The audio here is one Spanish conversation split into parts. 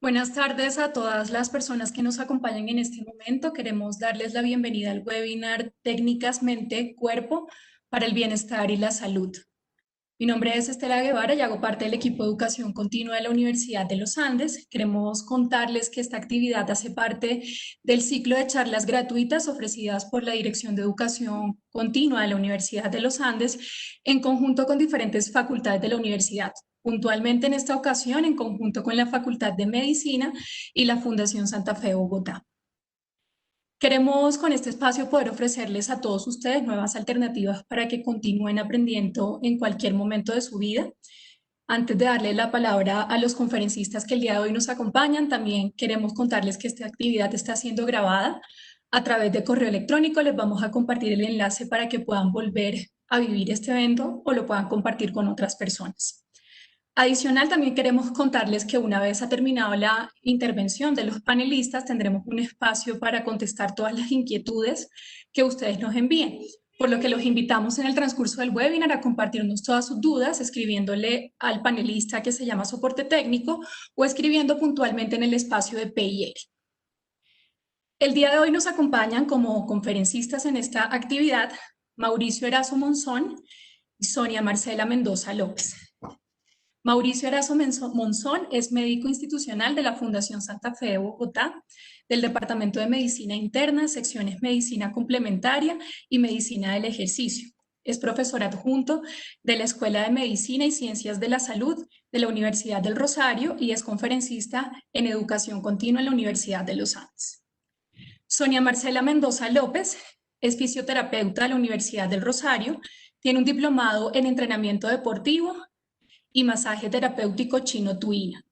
Buenas tardes a todas las personas que nos acompañan en este momento. Queremos darles la bienvenida al webinar Técnicas Mente-Cuerpo para el Bienestar y la Salud. Mi nombre es Estela Guevara y hago parte del equipo de Educación Continua de la Universidad de los Andes. Queremos contarles que esta actividad hace parte del ciclo de charlas gratuitas ofrecidas por la Dirección de Educación Continua de la Universidad de los Andes en conjunto con diferentes facultades de la universidad. Puntualmente en esta ocasión en conjunto con la Facultad de Medicina y la Fundación Santa Fe de Bogotá. Queremos con este espacio poder ofrecerles a todos ustedes nuevas alternativas para que continúen aprendiendo en cualquier momento de su vida. Antes de darle la palabra a los conferencistas que el día de hoy nos acompañan, también queremos contarles que esta actividad está siendo grabada a través de correo electrónico. Les vamos a compartir el enlace para que puedan volver a vivir este evento o lo puedan compartir con otras personas. Adicional, también queremos contarles que una vez ha terminado la intervención de los panelistas, tendremos un espacio para contestar todas las inquietudes que ustedes nos envíen, por lo que los invitamos en el transcurso del webinar a compartirnos todas sus dudas, escribiéndole al panelista que se llama soporte técnico o escribiendo puntualmente en el espacio de PIR. El día de hoy nos acompañan como conferencistas en esta actividad Mauricio Erazo Monzón y Sonia Marcela Mendoza López. Mauricio Erazo Monzón es médico institucional de la Fundación Santa Fe de Bogotá, del Departamento de Medicina Interna, secciones Medicina Complementaria y Medicina del Ejercicio. Es profesor adjunto de la Escuela de Medicina y Ciencias de la Salud de la Universidad del Rosario y es conferencista en Educación Continua en la Universidad de los Andes. Sonia Marcela Mendoza López es fisioterapeuta de la Universidad del Rosario, tiene un diplomado en entrenamiento deportivo y masaje terapéutico chino Tuina.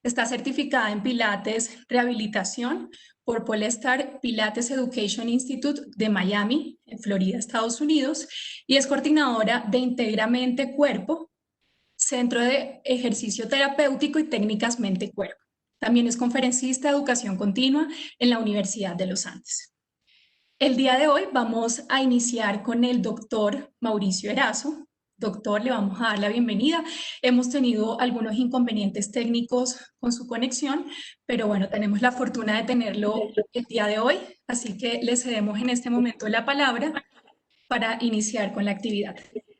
Está certificada en Pilates Rehabilitación por Polestar Pilates Education Institute de Miami, en Florida, Estados Unidos, y es coordinadora de Integra Mente Cuerpo, Centro de Ejercicio Terapéutico y Técnicas Mente Cuerpo. También es conferencista de Educación Continua en la Universidad de los Andes. El día de hoy vamos a iniciar con el doctor Mauricio Erazo. Doctor, le vamos a dar la bienvenida. Hemos tenido algunos inconvenientes técnicos con su conexión, pero bueno, tenemos la fortuna de tenerlo el día de hoy, así que le cedemos en este momento la palabra para iniciar con la actividad.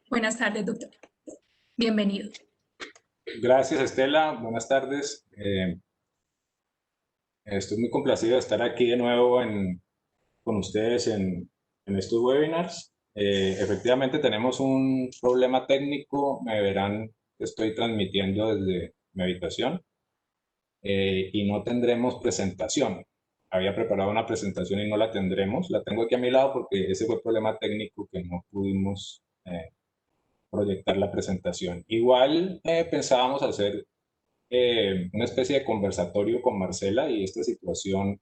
Buenas tardes, doctor. Bienvenido. Gracias, Estela. Buenas tardes. Estoy muy complacido de estar aquí de nuevo con ustedes en estos webinars. Efectivamente tenemos un problema técnico, me verán que estoy transmitiendo desde mi habitación y no tendremos presentación. Había preparado una presentación y no la tendremos. La tengo aquí a mi lado porque ese fue el problema técnico que no pudimos proyectar la presentación. Igual pensábamos hacer una especie de conversatorio con Marcela y esta situación,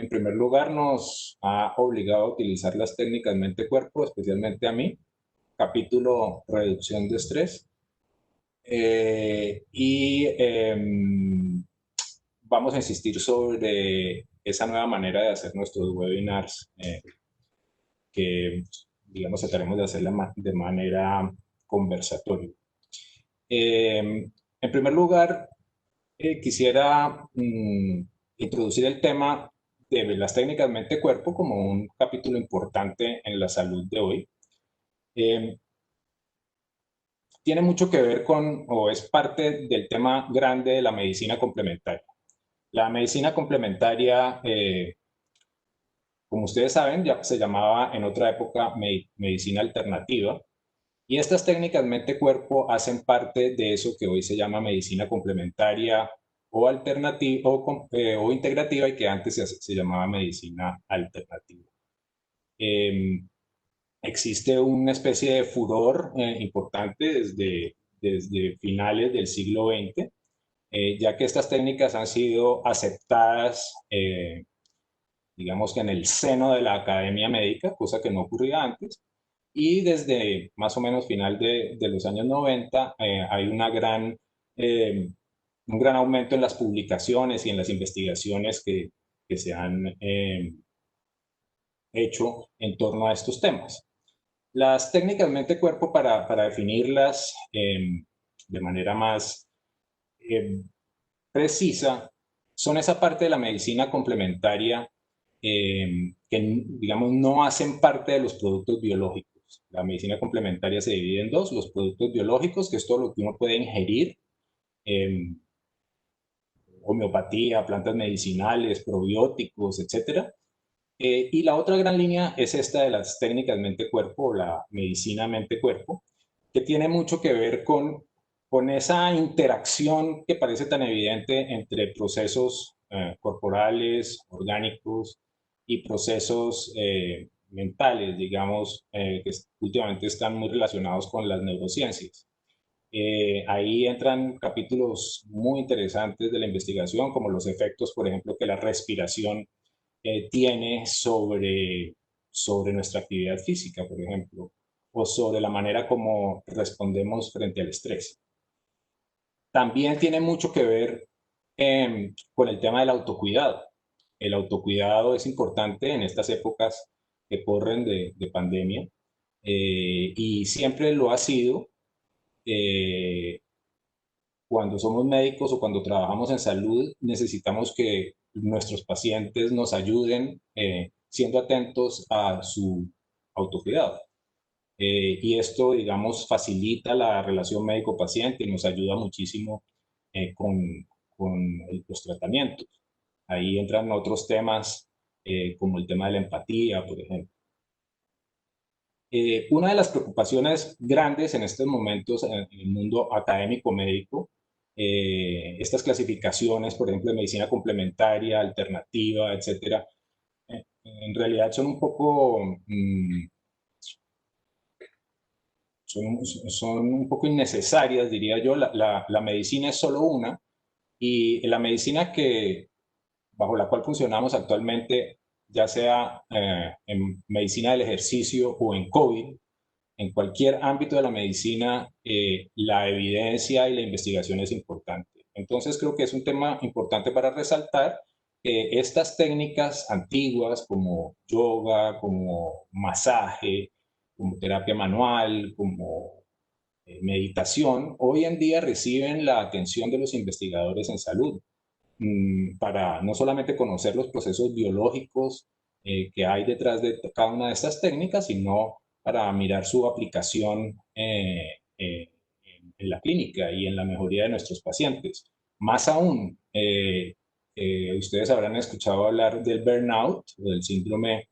en primer lugar, nos ha obligado a utilizar las técnicas mente-cuerpo, especialmente a mí, capítulo reducción de estrés. Vamos a insistir sobre esa nueva manera de hacer nuestros webinars que, digamos, trataremos de hacerla de manera conversatoria. En primer lugar, quisiera introducir el tema de las técnicas mente-cuerpo como un capítulo importante en la salud de hoy. Tiene mucho que ver con, o es parte del tema grande de la medicina complementaria. La medicina complementaria, como ustedes saben, ya se llamaba en otra época medicina alternativa. Y estas técnicas mente-cuerpo hacen parte de eso que hoy se llama medicina complementaria o alternativa o integrativa y que antes se llamaba medicina alternativa. Existe una especie de furor importante desde finales del siglo XX, ya que estas técnicas han sido aceptadas, digamos que en el seno de la academia médica, cosa que no ocurría antes. Y desde más o menos final de los años 90 hay un gran aumento en las publicaciones y en las investigaciones que se han hecho en torno a estos temas. Las técnicas mente-cuerpo, para definirlas de manera más precisa, son esa parte de la medicina complementaria que, digamos, no hacen parte de los productos biológicos. La medicina complementaria se divide en dos: los productos biológicos, que es todo lo que uno puede ingerir, eh, homeopatía, plantas medicinales, probióticos, etcétera. Y la otra gran línea es esta de las técnicas mente-cuerpo, o la medicina mente-cuerpo, que tiene mucho que ver con esa interacción que parece tan evidente entre procesos corporales, orgánicos y procesos mentales, digamos, que últimamente están muy relacionados con las neurociencias. Ahí entran capítulos muy interesantes de la investigación, como los efectos, por ejemplo, que la respiración tiene sobre nuestra actividad física, por ejemplo, o sobre la manera como respondemos frente al estrés. También tiene mucho que ver con el tema del autocuidado. El autocuidado es importante en estas épocas que corren de pandemia, y siempre lo ha sido. eh, Cuando somos médicos o cuando trabajamos en salud, necesitamos que nuestros pacientes nos ayuden siendo atentos a su autocuidado. Y esto, digamos, facilita la relación médico-paciente y nos ayuda muchísimo con los tratamientos. Ahí entran otros temas como el tema de la empatía, por ejemplo. Una de las preocupaciones grandes en estos momentos en el mundo académico médico, estas clasificaciones, por ejemplo, de medicina complementaria, alternativa, etcétera, en realidad son un poco, son un poco innecesarias, diría yo. La medicina es solo una, y la medicina bajo la cual funcionamos actualmente, ya sea en medicina del ejercicio o en COVID, en cualquier ámbito de la medicina, la evidencia y la investigación es importante. Entonces creo que es un tema importante para resaltar que estas técnicas antiguas como yoga, como masaje, como terapia manual, como meditación, hoy en día reciben la atención de los investigadores en salud, para no solamente conocer los procesos biológicos que hay detrás de cada una de estas técnicas, sino para mirar su aplicación en la clínica y en la mejoría de nuestros pacientes. Más aún, ustedes habrán escuchado hablar del burnout, del síndrome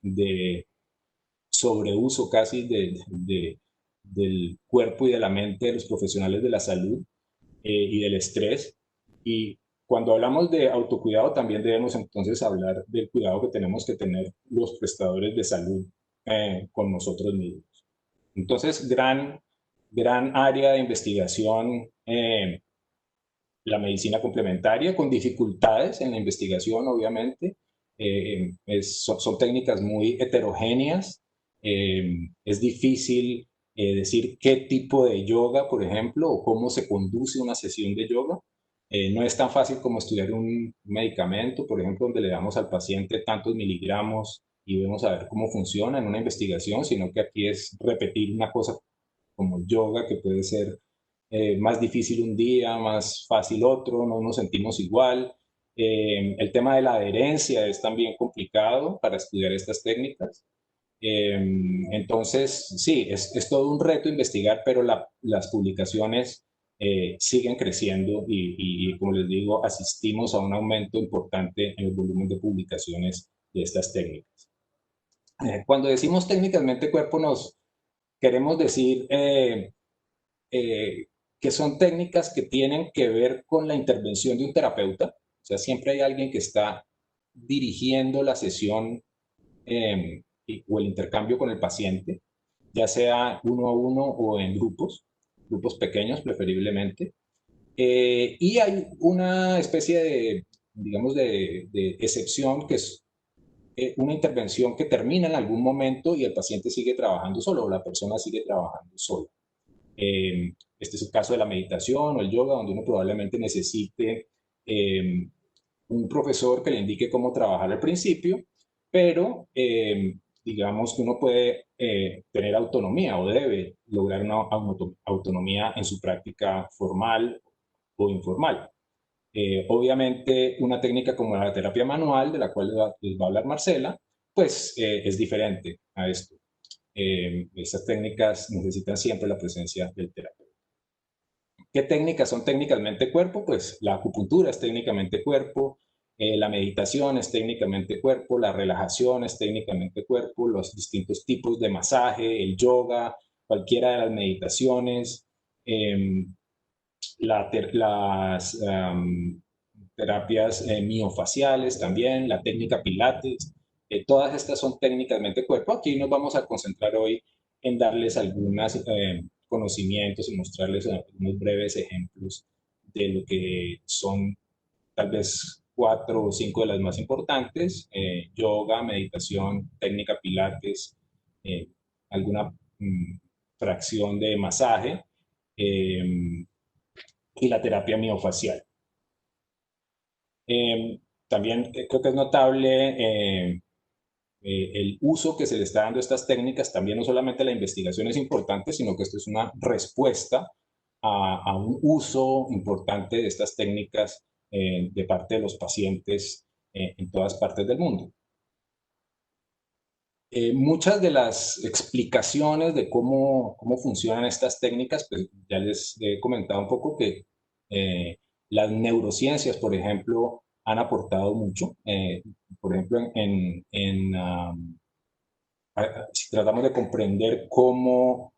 de sobreuso casi del cuerpo y de la mente de los profesionales de la salud, y del estrés. Y cuando hablamos de autocuidado, también debemos entonces hablar del cuidado que tenemos que tener los prestadores de salud con nosotros mismos. Entonces, gran área de investigación, la medicina complementaria, con dificultades en la investigación, obviamente. Son técnicas muy heterogéneas. Es difícil decir qué tipo de yoga, por ejemplo, o cómo se conduce una sesión de yoga. No es tan fácil como estudiar un medicamento, por ejemplo, donde le damos al paciente tantos miligramos y vemos a ver cómo funciona en una investigación, sino que aquí es repetir una cosa como yoga, que puede ser más difícil un día, más fácil otro, no nos sentimos igual. El tema de la adherencia es también complicado para estudiar estas técnicas. Entonces, sí, es todo un reto investigar, pero las publicaciones siguen creciendo y, como les digo, asistimos a un aumento importante en el volumen de publicaciones de estas técnicas. Cuando decimos técnicamente cuerpo, nos queremos decir que son técnicas que tienen que ver con la intervención de un terapeuta. O sea, siempre hay alguien que está dirigiendo la sesión o el intercambio con el paciente, ya sea uno a uno o en grupos pequeños preferiblemente. Y hay una especie de, digamos, de excepción, que es una intervención que termina en algún momento y el paciente sigue trabajando solo, o la persona sigue trabajando sola. Este es el caso de la meditación o el yoga, donde uno probablemente necesite un profesor que le indique cómo trabajar al principio, pero digamos que uno puede tener autonomía, o debe lograr una autonomía en su práctica formal o informal. Obviamente, una técnica como la terapia manual, de la cual les va a hablar Marcela, pues es diferente a esto. Estas técnicas necesitan siempre la presencia del terapeuta. ¿Qué técnicas son técnicamente cuerpo? Pues la acupuntura es técnicamente cuerpo, la meditación es técnicamente cuerpo, la relajación es técnicamente cuerpo, los distintos tipos de masaje, el yoga, cualquiera de las meditaciones, eh, las terapias miofaciales también, la técnica pilates, todas estas son técnicamente cuerpo. Aquí nos vamos a concentrar hoy en darles algunos conocimientos y mostrarles unos breves ejemplos de lo que son tal vez cuatro o cinco de las más importantes: yoga, meditación, técnica pilates, eh, alguna fracción de masaje, eh, y la terapia miofacial. También creo que es notable el uso que se le está dando a estas técnicas. También no solamente la investigación es importante, sino que esto es una respuesta a un uso importante de estas técnicas de parte de los pacientes en todas partes del mundo. Muchas de las explicaciones de cómo funcionan estas técnicas, pues ya les he comentado un poco que eh, las neurociencias, por ejemplo, han aportado mucho. Por ejemplo, si tratamos de comprender cómo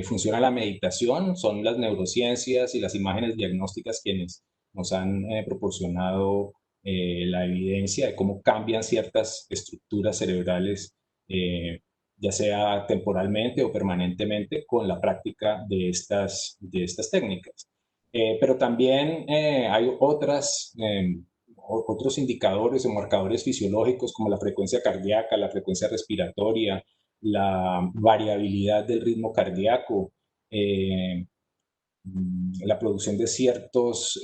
funciona la meditación, son las neurociencias y las imágenes diagnósticas quienes nos han proporcionado la evidencia de cómo cambian ciertas estructuras cerebrales, eh, ya sea temporalmente o permanentemente, con la práctica de estas técnicas. Pero también hay otros indicadores o marcadores fisiológicos como la frecuencia cardíaca, la frecuencia respiratoria, la variabilidad del ritmo cardíaco, eh, la producción de ciertas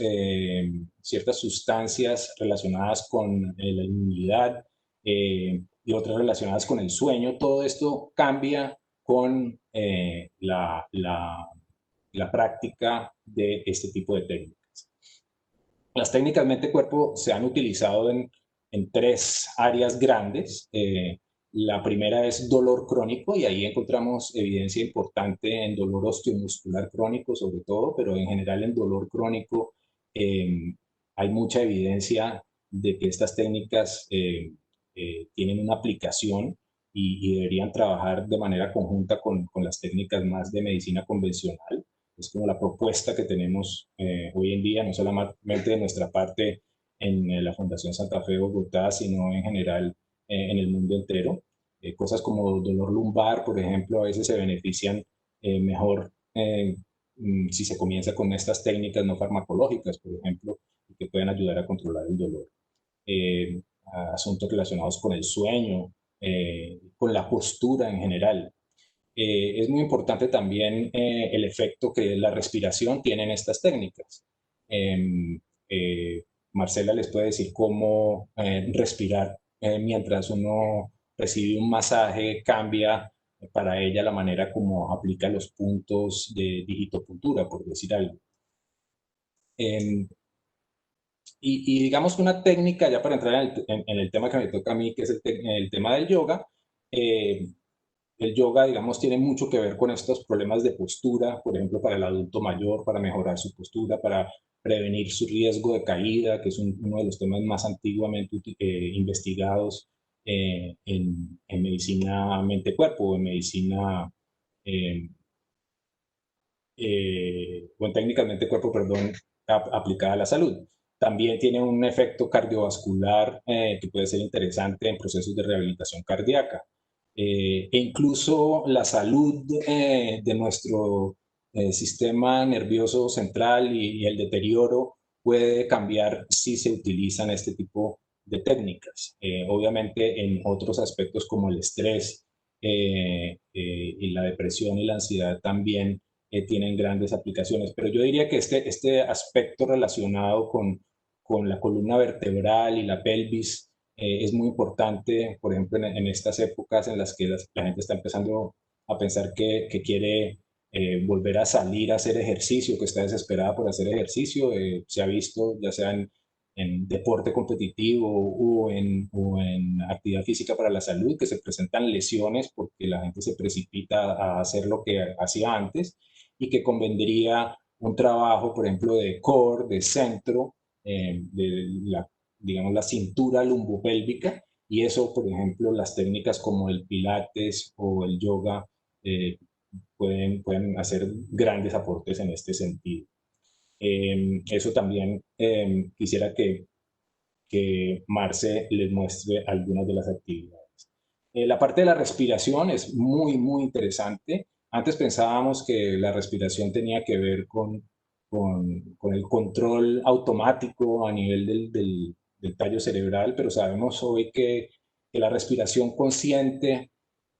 sustancias relacionadas con la inmunidad y otras relacionadas con el sueño. Todo esto cambia con la práctica de este tipo de técnicas. Las técnicas mente-cuerpo se han utilizado en tres áreas grandes. La primera es dolor crónico, y ahí encontramos evidencia importante en dolor osteomuscular crónico sobre todo, pero en general en dolor crónico hay mucha evidencia de que estas técnicas tienen una aplicación y deberían trabajar de manera conjunta con las técnicas más de medicina convencional. Es como la propuesta que tenemos hoy en día, no solamente de nuestra parte en la Fundación Santa Fe de Bogotá, sino en general en el mundo entero. Cosas como dolor lumbar, por ejemplo, a veces se benefician mejor si se comienza con estas técnicas no farmacológicas, por ejemplo, que pueden ayudar a controlar el dolor. Asuntos relacionados con el sueño, con la postura en general. Es muy importante también el efecto que la respiración tiene en estas técnicas. Eh, eh, Marcela les puede decir cómo respirar mientras uno recibe un masaje cambia para ella la manera como aplica los puntos de digitopuntura, por decir algo. Eh, y digamos que una técnica, ya para entrar en el tema que me toca a mí, que es el tema del yoga. El yoga, digamos, tiene mucho que ver con estos problemas de postura, por ejemplo, para el adulto mayor, para mejorar su postura, para prevenir su riesgo de caída, que es uno de los temas más antiguamente investigados en medicina mente-cuerpo, o en medicina, eh, o en técnicas mente-cuerpo, perdón, aplicada a la salud. También tiene un efecto cardiovascular que puede ser interesante en procesos de rehabilitación cardíaca. E incluso la salud de nuestro sistema nervioso central y el deterioro puede cambiar si se utilizan este tipo de técnicas. Obviamente en otros aspectos como el estrés y la depresión y la ansiedad también tienen grandes aplicaciones, pero yo diría que este aspecto relacionado con la columna vertebral y la pelvis es muy importante, por ejemplo, en estas épocas en las que la gente está empezando a pensar que quiere volver a salir a hacer ejercicio, que está desesperada por hacer ejercicio. Se ha visto, ya sea en deporte competitivo o en actividad física para la salud, que se presentan lesiones porque la gente se precipita a hacer lo que hacía antes y que convendría un trabajo, por ejemplo, de core, de centro, de la, digamos, la cintura lumbopélvica, y eso, por ejemplo, las técnicas como el pilates o el yoga pueden hacer grandes aportes en este sentido. Eso también quisiera que Marce les muestre algunas de las actividades. La parte de la respiración es muy, muy interesante. Antes pensábamos que la respiración tenía que ver con el control automático a nivel del tallo cerebral, pero sabemos hoy que la respiración consciente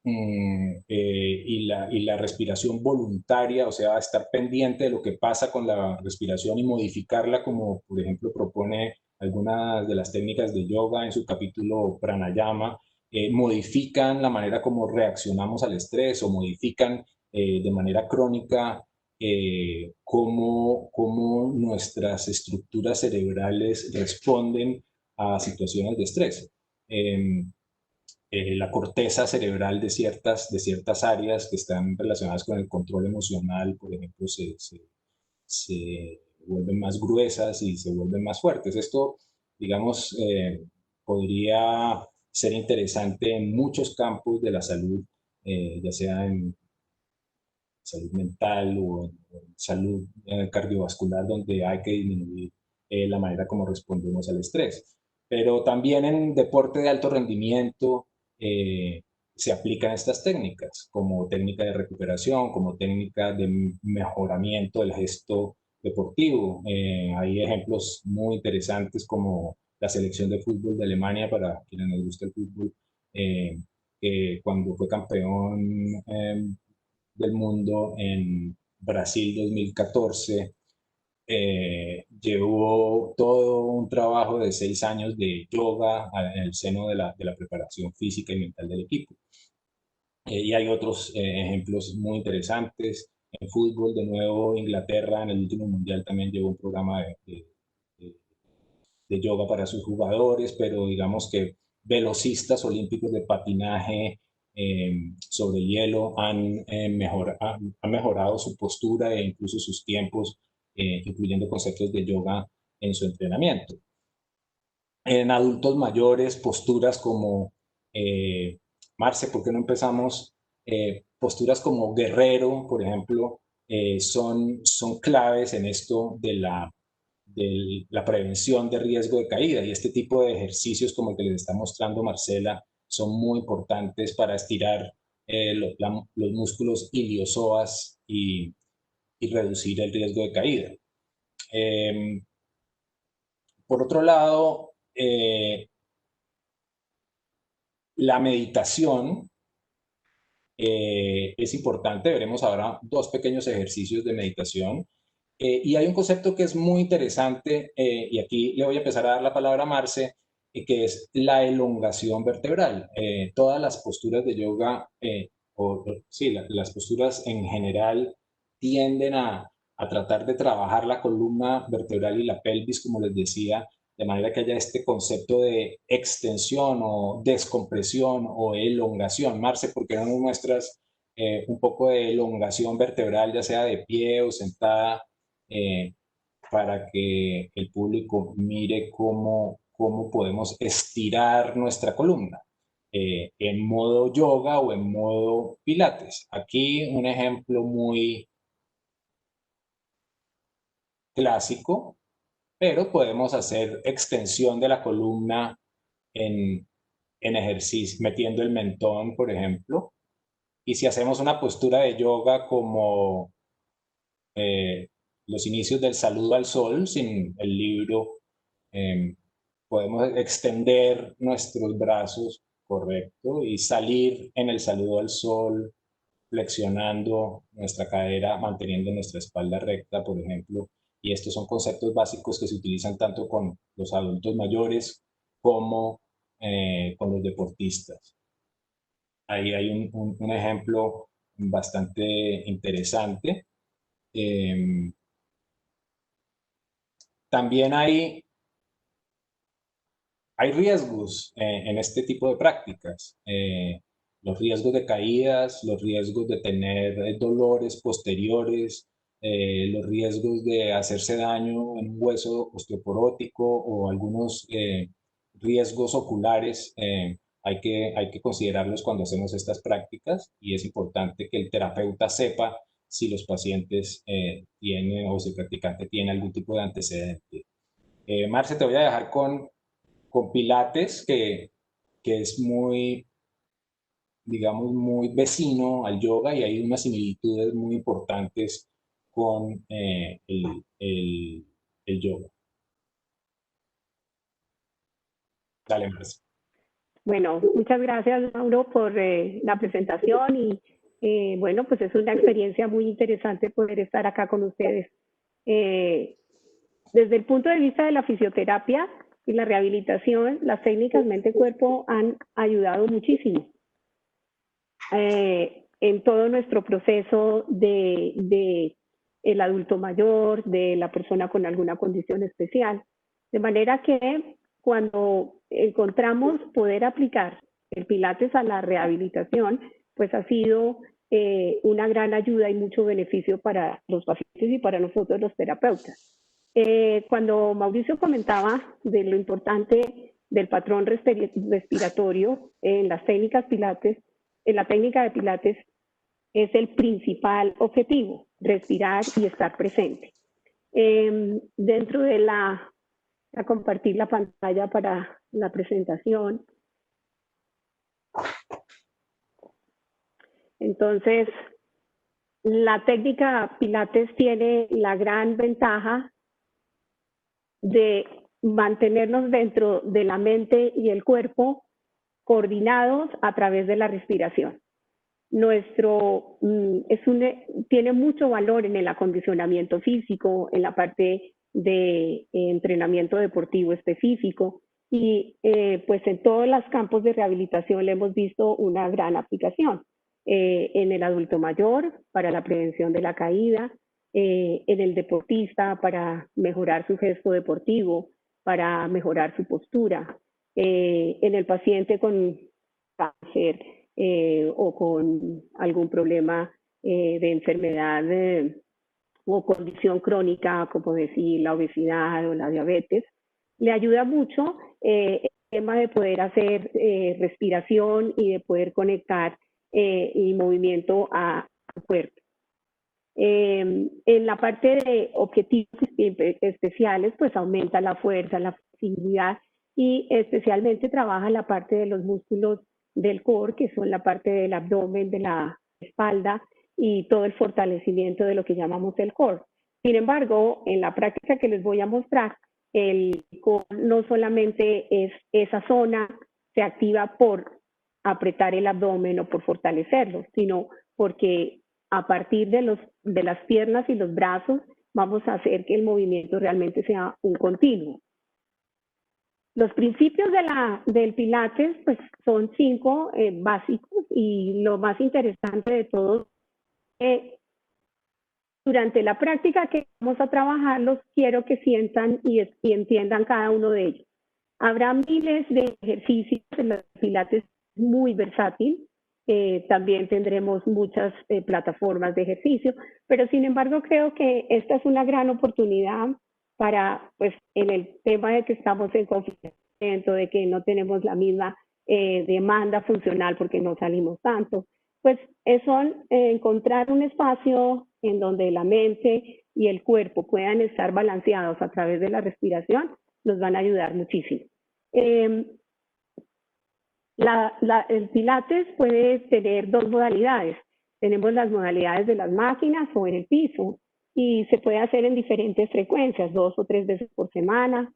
y la respiración voluntaria, o sea, estar pendiente de lo que pasa con la respiración y modificarla, como por ejemplo propone algunas de las técnicas de yoga en su capítulo Pranayama, modifican la manera como reaccionamos al estrés o modifican de manera crónica cómo nuestras estructuras cerebrales responden a situaciones de estrés. Eh, la corteza cerebral de ciertas áreas que están relacionadas con el control emocional, por ejemplo, se vuelven más gruesas y se vuelven más fuertes. Esto, digamos, podría ser interesante en muchos campos de la salud, ya sea en salud mental o en salud cardiovascular, donde hay que disminuir la manera como respondemos al estrés. Pero también en deporte de alto rendimiento eh, se aplican estas técnicas, como técnica de recuperación, como técnica de mejoramiento del gesto deportivo. Hay ejemplos muy interesantes como la selección de fútbol de Alemania, para quienes les gusta el fútbol, que cuando fue campeón del mundo en Brasil 2014, llevó todo un trabajo de 6 años de yoga en el seno de la preparación física y mental del equipo. Y hay otros ejemplos muy interesantes. En fútbol, de nuevo, Inglaterra en el último mundial también llevó un programa de, de yoga para sus jugadores, pero digamos que velocistas olímpicos de patinaje sobre hielo han mejorado su postura e incluso sus tiempos, incluyendo conceptos de yoga en su entrenamiento. En adultos mayores, posturas como, Marce, ¿por qué no empezamos? Posturas como guerrero, por ejemplo, son claves en esto de la prevención de riesgo de caída, y este tipo de ejercicios como el que les está mostrando Marcela son muy importantes para estirar los músculos iliosoas y reducir el riesgo de caída. Eh, por otro lado, la meditación es importante. Veremos ahora dos pequeños ejercicios de meditación. Y hay un concepto que es muy interesante, y aquí le voy a empezar a dar la palabra a Marce, que es la elongación vertebral. Todas las posturas de yoga, sí, las posturas en general tienden a tratar de trabajar la columna vertebral y la pelvis, como les decía, de manera que haya este concepto de extensión o descompresión o elongación. Marce, ¿por qué no nos muestras un poco de elongación vertebral, ya sea de pie o sentada, eh, para que el público mire cómo podemos estirar nuestra columna en modo yoga o en modo pilates? Aquí un ejemplo muy clásico, pero podemos hacer extensión de la columna en, en ejercicio, metiendo el mentón, por ejemplo. Y si hacemos una postura de yoga como eh, los inicios del saludo al sol, sin el libro, eh, podemos extender nuestros brazos, correcto, y salir en el saludo al sol, flexionando nuestra cadera, manteniendo nuestra espalda recta, por ejemplo. Y estos son conceptos básicos que se utilizan tanto con los adultos mayores como con los deportistas. Ahí hay un ejemplo bastante interesante. También hay riesgos en este tipo de prácticas. Los riesgos de caídas, los riesgos de tener dolores posteriores, los riesgos de hacerse daño en un hueso osteoporótico o algunos riesgos oculares. Hay que considerarlos cuando hacemos estas prácticas y es importante que el terapeuta sepa si los pacientes tienen o si el practicante tiene algún tipo de antecedente. Marce, te voy a dejar con Pilates, que es muy, digamos, muy vecino al yoga y hay unas similitudes muy importantes con el yoga. Dale, Marce. Bueno, muchas gracias, Mauro, por la presentación y bueno, pues es una experiencia muy interesante poder estar acá con ustedes. Desde el punto de vista de la fisioterapia y la rehabilitación, las técnicas mente-cuerpo han ayudado muchísimo en todo nuestro proceso de el adulto mayor, de la persona con alguna condición especial. De manera que cuando encontramos poder aplicar el Pilates a la rehabilitación, pues ha sido una gran ayuda y mucho beneficio para los pacientes y para nosotros los terapeutas. Cuando Mauricio comentaba de lo importante del patrón respiratorio en las técnicas Pilates, en la técnica de Pilates es el principal objetivo, respirar y estar presente. Dentro de a compartir la pantalla para la presentación. Entonces, la técnica Pilates tiene la gran ventaja de mantenernos dentro de la mente y el cuerpo coordinados a través de la respiración. Tiene mucho valor en el acondicionamiento físico, en la parte de entrenamiento deportivo específico y pues en todos los campos de rehabilitación le hemos visto una gran aplicación. En el adulto mayor para la prevención de la caída, en el deportista para mejorar su gesto deportivo, para mejorar su postura, en el paciente con cáncer o con algún problema de enfermedad o condición crónica, como decir la obesidad o la diabetes, le ayuda mucho el tema de poder hacer respiración y de poder conectar el movimiento a cuerpo. En la parte de objetivos especiales, pues aumenta la fuerza, la flexibilidad y especialmente trabaja la parte de los músculos del core, que son la parte del abdomen, de la espalda y todo el fortalecimiento de lo que llamamos el core. Sin embargo, en la práctica que les voy a mostrar, el core no solamente es esa zona, se activa por apretar el abdomen o por fortalecerlo, sino porque a partir de las piernas y los brazos vamos a hacer que el movimiento realmente sea un continuo. Los principios del Pilates pues, son 5 básicos y lo más interesante de todo durante la práctica que vamos a trabajarlos, quiero que sientan y entiendan cada uno de ellos. Habrá miles de ejercicios en los Pilates muy versátil. También tendremos muchas plataformas de ejercicio, pero sin embargo creo que esta es una gran oportunidad para, pues, en el tema de que estamos en confinamiento, de que no tenemos la misma demanda funcional porque no salimos tanto, pues son encontrar un espacio en donde la mente y el cuerpo puedan estar balanceados a través de la respiración, nos van a ayudar muchísimo. El Pilates puede tener 2 modalidades. Tenemos las modalidades de las máquinas o en el piso y se puede hacer en diferentes frecuencias, 2 o 3 veces por semana.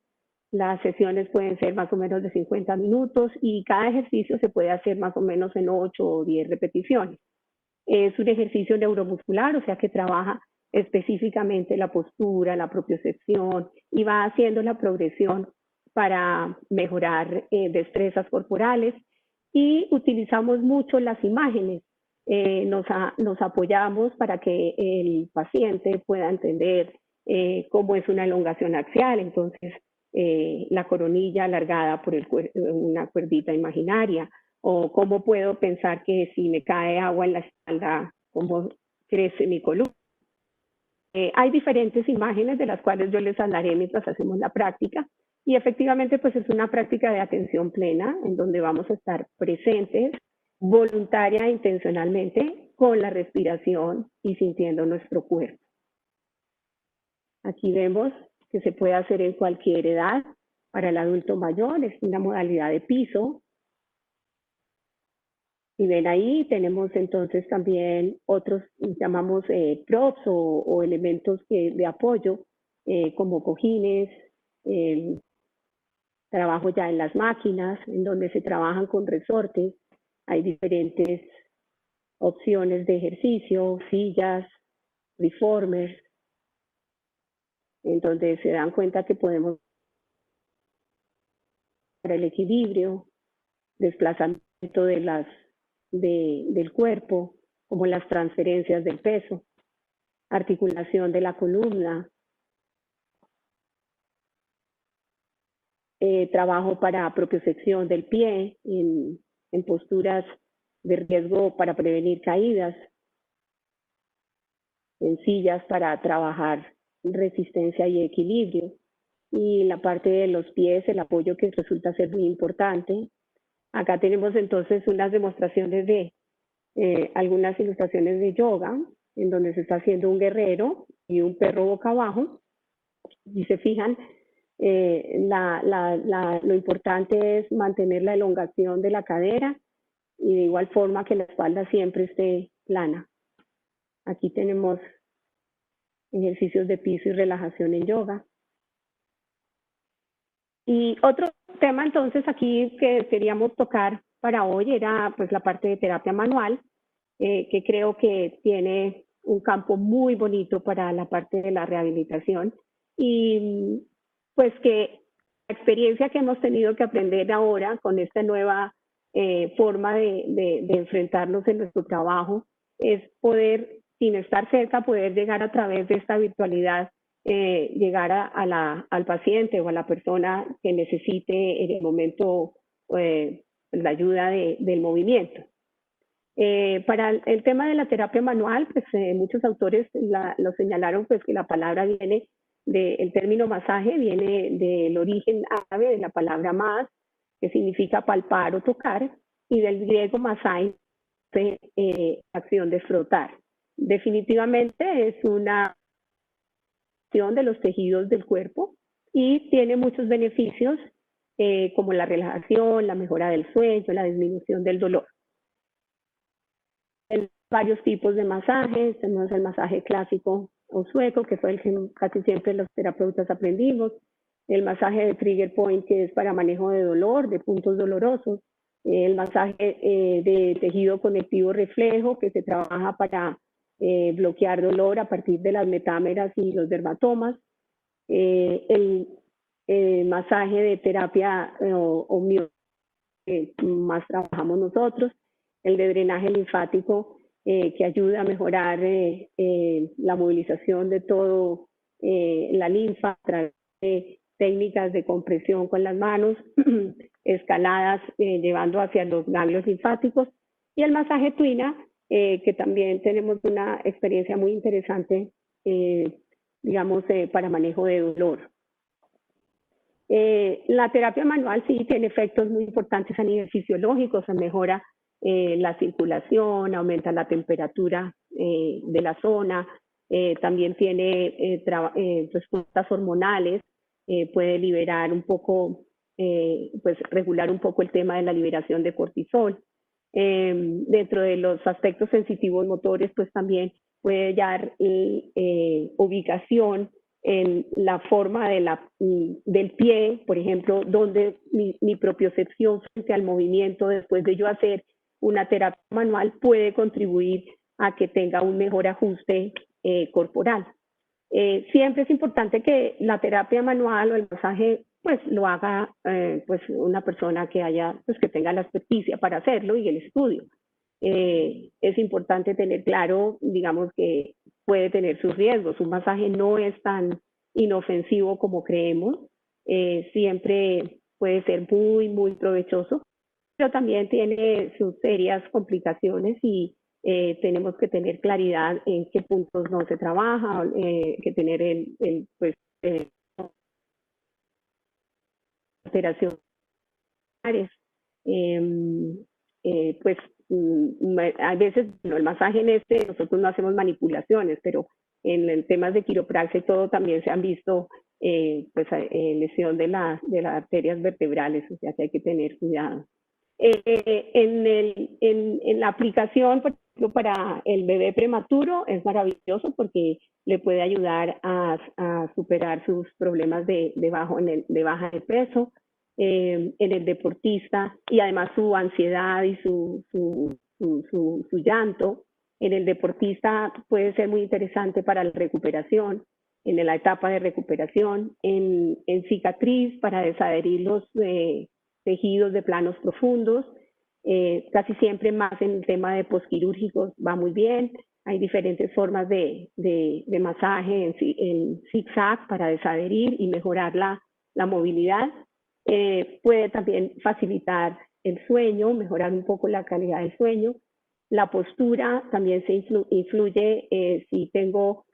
Las sesiones pueden ser más o menos de 50 minutos y cada ejercicio se puede hacer más o menos en 8 o 10 repeticiones. Es un ejercicio neuromuscular, o sea que trabaja específicamente la postura, la propiocepción y va haciendo la progresión para mejorar destrezas corporales y utilizamos mucho las imágenes. nos apoyamos para que el paciente pueda entender cómo es una elongación axial, entonces la coronilla alargada por una cuerdita imaginaria, o cómo puedo pensar que si me cae agua en la espalda, cómo crece mi columna. Hay diferentes imágenes de las cuales yo les hablaré mientras hacemos la práctica, y efectivamente pues es una práctica de atención plena en donde vamos a estar presentes voluntaria e intencionalmente con la respiración y sintiendo nuestro cuerpo. Aquí vemos que se puede hacer en cualquier edad. Para el adulto mayor es una modalidad de piso. Y ven ahí, tenemos entonces también otros, llamamos props o elementos de apoyo, como cojines, trabajo ya en las máquinas, en donde se trabajan con resortes. Hay diferentes opciones de ejercicio, sillas, reformers, en donde se dan cuenta que podemos para el equilibrio, desplazamiento del cuerpo, como las transferencias del peso, articulación de la columna, trabajo para propiocepción del pie en posturas de riesgo para prevenir caídas, en sillas para trabajar resistencia y equilibrio, y la parte de los pies, el apoyo que resulta ser muy importante. Acá tenemos entonces unas demostraciones de algunas ilustraciones de yoga, en donde se está haciendo un guerrero y un perro boca abajo. Si se fijan, lo importante es mantener la elongación de la cadera y de igual forma que la espalda siempre esté plana. Aquí tenemos ejercicios de piso y relajación en yoga. Y otro tema entonces aquí que queríamos tocar para hoy era pues la parte de terapia manual, que creo que tiene un campo muy bonito para la parte de la rehabilitación, y pues que la experiencia que hemos tenido que aprender ahora con esta nueva forma de enfrentarnos en nuestro trabajo es poder, sin estar cerca, poder llegar a través de esta virtualidad, llegar al paciente o a la persona que necesite en el momento la ayuda del movimiento. Para el tema de la terapia manual, pues muchos autores lo señalaron, pues que la palabra viene el término masaje viene del origen árabe de la palabra mas, que significa palpar o tocar, y del griego masai, acción de frotar. Definitivamente es una acción de los tejidos del cuerpo y tiene muchos beneficios, como la relajación, la mejora del sueño, la disminución del dolor. Hay varios tipos de masajes. Tenemos el masaje clásico o sueco, que fue el que casi siempre los terapeutas aprendimos, el masaje de trigger point, que es para manejo de dolor, de puntos dolorosos, el masaje de tejido conectivo reflejo, que se trabaja para bloquear dolor a partir de las metámeras y los dermatomas, el masaje de terapia que más trabajamos nosotros, el de drenaje linfático, que ayuda a mejorar la movilización de todo la linfa a través de técnicas de compresión con las manos, escaladas llevando hacia los ganglios linfáticos, y el masaje tuina, que también tenemos una experiencia muy interesante, digamos, para manejo de dolor. La terapia manual sí tiene efectos muy importantes a nivel fisiológico, se mejora la circulación, aumenta la temperatura de la zona, también tiene respuestas hormonales, puede liberar un poco, pues regular un poco el tema de la liberación de cortisol. Dentro de los aspectos sensitivos motores, pues también puede dar ubicación en la forma del pie, por ejemplo, donde mi propiocepción frente al movimiento después de yo hacer una terapia manual puede contribuir a que tenga un mejor ajuste corporal. Siempre es importante que la terapia manual o el masaje pues lo haga pues una persona que haya, pues que tenga la experticia para hacerlo y el estudio. es importante tener claro, digamos, que puede tener sus riesgos. Un masaje no es tan inofensivo como creemos, siempre puede ser muy, muy provechoso, pero también tiene sus serias complicaciones y tenemos que tener claridad en qué puntos no se trabaja, que tener pues, alteraciones. Pues a veces, bueno, el masaje nosotros no hacemos manipulaciones, pero en el temas de quiropraxia y todo también se han visto pues lesión de las arterias vertebrales, o sea que hay que tener cuidado. En la aplicación, por ejemplo, para el bebé prematuro es maravilloso porque le puede ayudar a superar sus problemas de baja de peso. En el deportista y además su ansiedad y su llanto. En el deportista puede ser muy interesante para la recuperación, en la etapa de recuperación, en cicatriz para desadherir los tejidos de planos profundos, casi siempre más en el tema de posquirúrgicos va muy bien. Hay diferentes formas de masaje en zigzag para desadherir y mejorar la movilidad. Puede también facilitar el sueño, mejorar un poco la calidad del sueño. La postura también se influye si tengo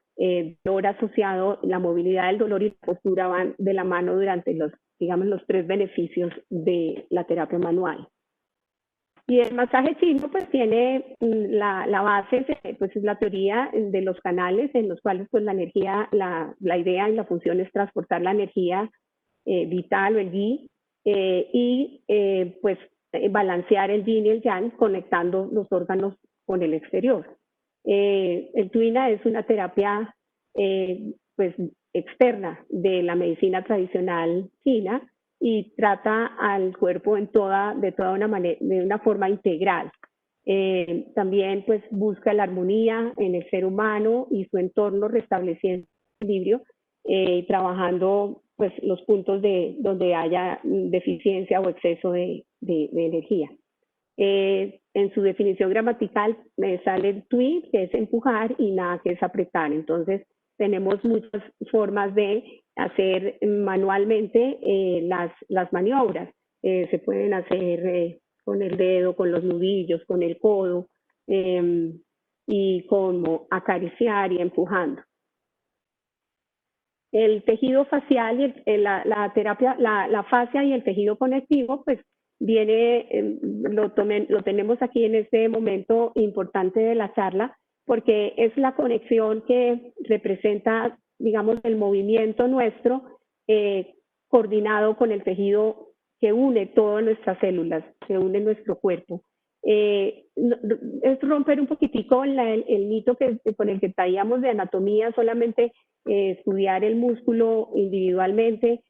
dolor asociado, la movilidad del dolor y la postura van de la mano durante los 3 beneficios de la terapia manual. Y el masaje chino pues tiene la base, pues es la teoría de los canales en los cuales pues la energía, la idea y la función es transportar la energía vital o el yi, y pues balancear el yin y el yang conectando los órganos con el exterior. El tuina es una terapia pues externa de la medicina tradicional china y trata al cuerpo de una forma integral. También pues busca la armonía en el ser humano y su entorno, restableciendo el equilibrio, trabajando pues los puntos donde haya deficiencia o exceso de energía. En su definición gramatical sale el tui, que es empujar, y na, que es apretar. Entonces tenemos muchas formas de hacer manualmente las maniobras. Se pueden hacer con el dedo, con los nudillos, con el codo, y como acariciar y empujando. El tejido facial y la terapia, la fascia y el tejido conectivo, pues viene, lo tenemos aquí en este momento importante de la charla, porque es la conexión que representa, digamos, el movimiento nuestro coordinado con el tejido que une todas nuestras células, que une nuestro cuerpo. Es romper un poquitico el mito con el que traíamos de anatomía, solamente estudiar el músculo individualmente,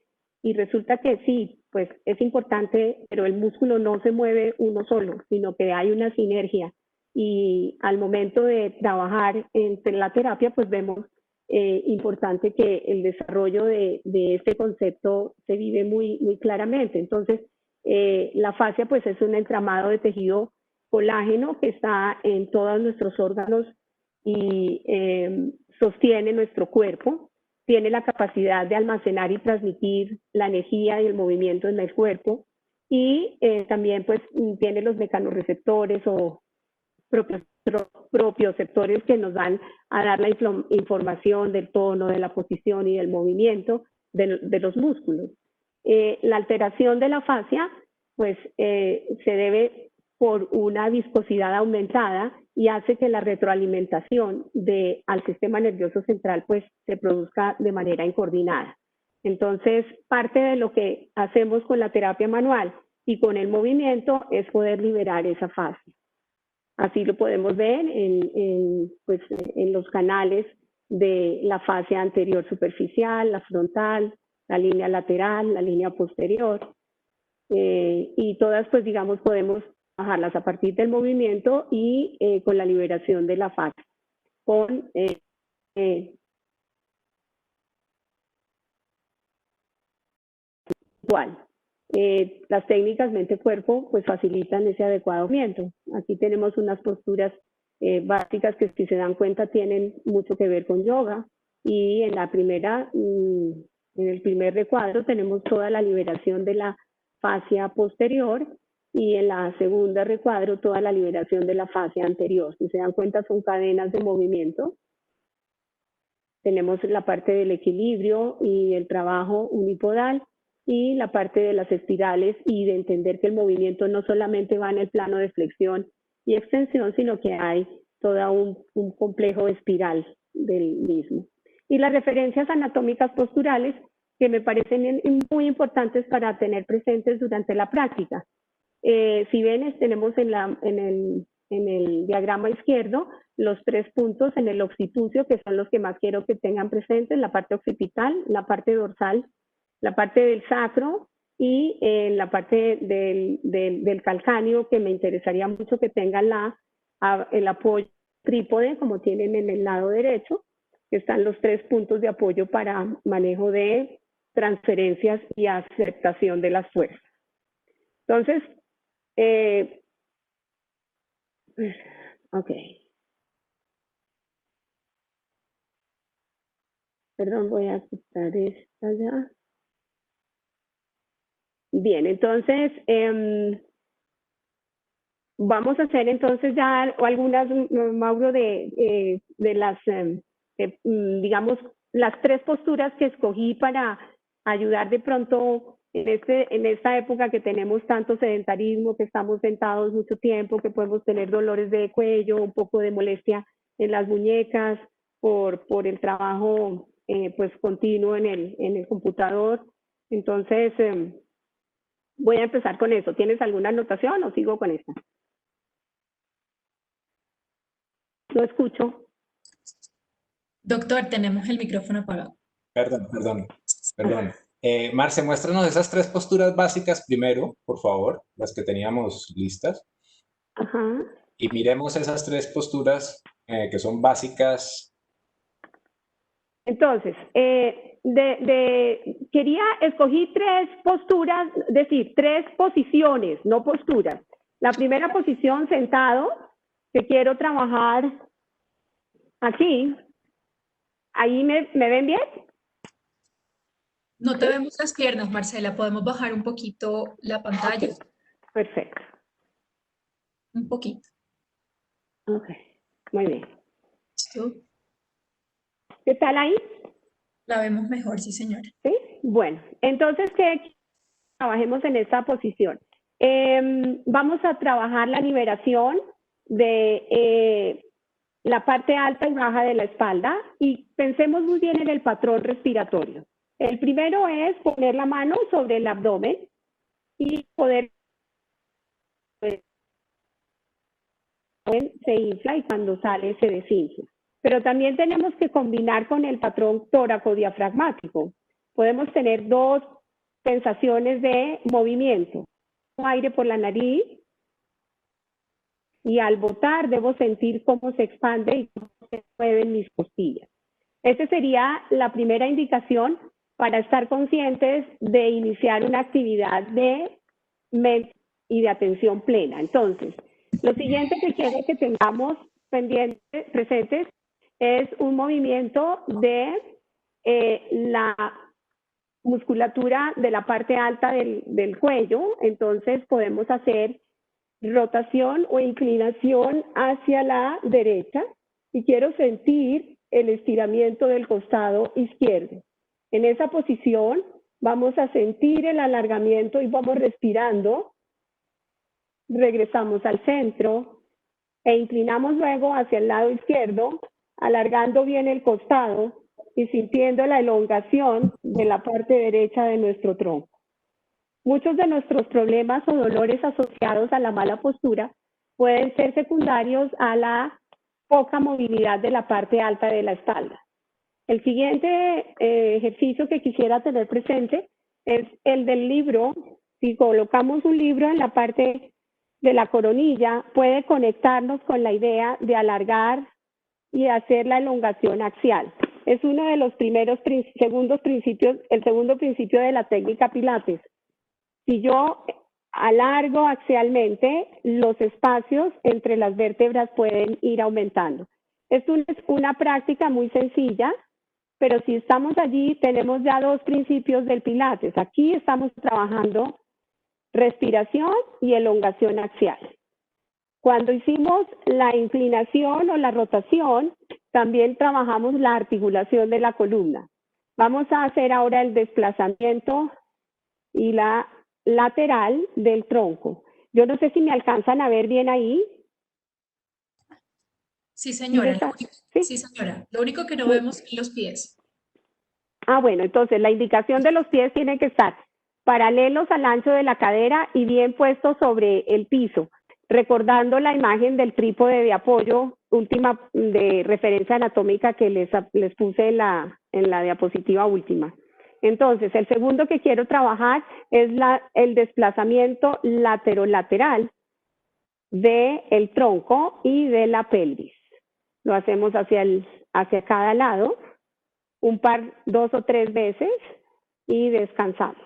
y resulta que sí, pues es importante, pero el músculo no se mueve uno solo, sino que hay una sinergia, y al momento de trabajar entre la terapia, pues vemos importante que el desarrollo de este concepto se vive muy, muy claramente. Entonces, la fascia pues es un entramado de tejido colágeno que está en todos nuestros órganos y sostiene nuestro cuerpo, tiene la capacidad de almacenar y transmitir la energía y el movimiento en el cuerpo, y también pues tiene los mecanorreceptores o propioceptores que nos van a dar la información del tono, de la posición y del movimiento de los músculos. La alteración de la fascia pues se debe por una viscosidad aumentada y hace que la retroalimentación al sistema nervioso central pues se produzca de manera incoordinada. Entonces, parte de lo que hacemos con la terapia manual y con el movimiento es poder liberar esa fascia. Así lo podemos ver pues, en los canales de la fascia anterior superficial, la frontal, la línea lateral, la línea posterior, y todas pues digamos podemos bajarlas a partir del movimiento y con la liberación de la fascia. Igual. las técnicas mente-cuerpo pues facilitan ese adecuado movimiento. Aquí tenemos unas posturas básicas que, si se dan cuenta, tienen mucho que ver con yoga, y en la primera, en el primer recuadro tenemos toda la liberación de la fascia posterior, y en la segunda recuadro toda la liberación de la fascia anterior. Si se dan cuenta, son cadenas de movimiento. Tenemos la parte del equilibrio y el trabajo unipodal, y la parte de las espirales, y de entender que el movimiento no solamente va en el plano de flexión y extensión, sino que hay todo un complejo espiral del mismo. Y las referencias anatómicas posturales, que me parecen muy importantes para tener presentes durante la práctica. Si ven, tenemos en el diagrama izquierdo los 3 puntos en el occipucio, que son los que más quiero que tengan presentes: la parte occipital, la parte dorsal, la parte del sacro, y la parte del calcáneo, que me interesaría mucho que tengan el apoyo trípode, como tienen en el lado derecho, que están los 3 puntos de apoyo para manejo de transferencias y aceptación de las fuerzas. Entonces, ok. Perdón, voy a quitar esta ya. Bien, entonces, vamos a hacer entonces ya algunas, Mauro, de las, digamos, las 3 posturas que escogí para ayudar de pronto en esta época que tenemos tanto sedentarismo, que estamos sentados mucho tiempo, que podemos tener dolores de cuello, un poco de molestia en las muñecas por el trabajo pues continuo en el computador. Entonces, voy a empezar con eso. ¿Tienes alguna anotación o sigo con esta? No escucho. Doctor, tenemos el micrófono apagado. Perdón. Marce, muéstranos esas 3 posturas básicas primero, por favor, las que teníamos listas. Ajá. Y miremos esas 3 posturas que son básicas. Entonces, escogí 3 posturas, es decir, 3 posiciones, no posturas. La primera posición, sentado, que quiero trabajar aquí. ¿Ahí me ven bien? No te vemos las piernas, Marcela. ¿Podemos bajar un poquito la pantalla? Okay. Perfecto. Un poquito. Ok, muy bien. ¿Listo? ¿Qué tal ahí? La vemos mejor, sí, señora. ¿Sí? Bueno, entonces, ¿qué? Trabajemos en esta posición. Vamos a trabajar la liberación de la parte alta y baja de la espalda, y pensemos muy bien en el patrón respiratorio. El primero es poner la mano sobre el abdomen y poder se infla, y cuando sale se desinfla. Pero también tenemos que combinar con el patrón tóraco-diafragmático. Podemos tener 2 sensaciones de movimiento. Aire por la nariz, y al botar debo sentir cómo se expande y cómo se mueven mis costillas. Esa sería la primera indicación para estar conscientes de iniciar una actividad de mente y de atención plena. Entonces, lo siguiente que quiero que tengamos presentes es un movimiento de la musculatura de la parte alta del cuello. Entonces, podemos hacer rotación o inclinación hacia la derecha, y quiero sentir el estiramiento del costado izquierdo. En esa posición vamos a sentir el alargamiento y vamos respirando. Regresamos al centro e inclinamos luego hacia el lado izquierdo, alargando bien el costado y sintiendo la elongación de la parte derecha de nuestro tronco. Muchos de nuestros problemas o dolores asociados a la mala postura pueden ser secundarios a la poca movilidad de la parte alta de la espalda. El siguiente ejercicio que quisiera tener presente es el del libro. Si colocamos un libro en la parte de la coronilla, puede conectarnos con la idea de alargar y hacer la elongación axial. Es uno de los segundos principios, el segundo principio de la técnica Pilates. Si yo alargo axialmente, los espacios entre las vértebras pueden ir aumentando. Es una práctica muy sencilla, pero si estamos allí, tenemos ya dos principios del Pilates. Aquí estamos trabajando respiración y elongación axial. Cuando hicimos la inclinación o la rotación, también trabajamos la articulación de la columna. Vamos a hacer ahora el desplazamiento y la lateral del tronco. Yo no sé si me alcanzan a ver bien ahí. Sí, señora. ¿Sí? Sí, señora. Lo único que no vemos son los pies. Ah, bueno, entonces la indicación de los pies tiene que estar paralelos al ancho de la cadera y bien puestos sobre el piso, recordando la imagen del trípode de apoyo última de referencia anatómica que les puse en la diapositiva última. Entonces, el segundo que quiero trabajar es el desplazamiento lateral del tronco y de la pelvis. Lo hacemos hacia cada lado, dos o tres veces y descansamos.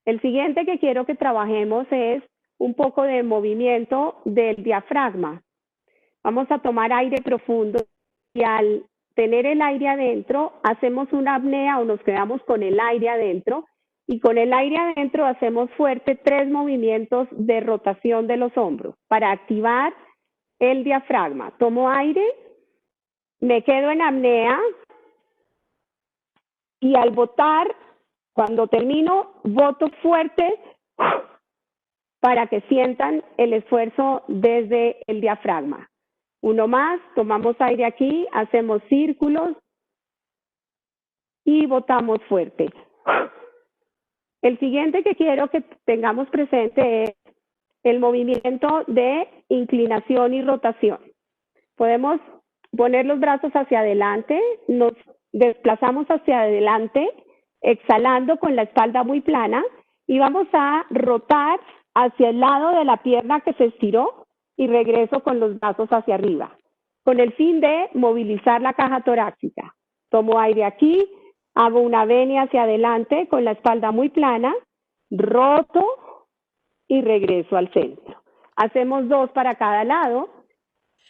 El siguiente que quiero que trabajemos es un poco de movimiento del diafragma. Vamos a tomar aire profundo y al tener el aire adentro, hacemos una apnea o nos quedamos con el aire adentro y con el aire adentro hacemos fuerte 3 movimientos de rotación de los hombros para activar el diafragma. Tomo aire, me quedo en apnea y al botar, cuando termino, boto fuerte para que sientan el esfuerzo desde el diafragma. Uno más, tomamos aire aquí, hacemos círculos y botamos fuerte. El siguiente que quiero que tengamos presente es el movimiento de inclinación y rotación. Podemos poner los brazos hacia adelante, nos desplazamos hacia adelante, exhalando con la espalda muy plana y vamos a rotar hacia el lado de la pierna que se estiró y regreso con los brazos hacia arriba, con el fin de movilizar la caja torácica. Tomo aire aquí, hago una venia hacia adelante con la espalda muy plana, roto y regreso al centro. Hacemos 2 para cada lado.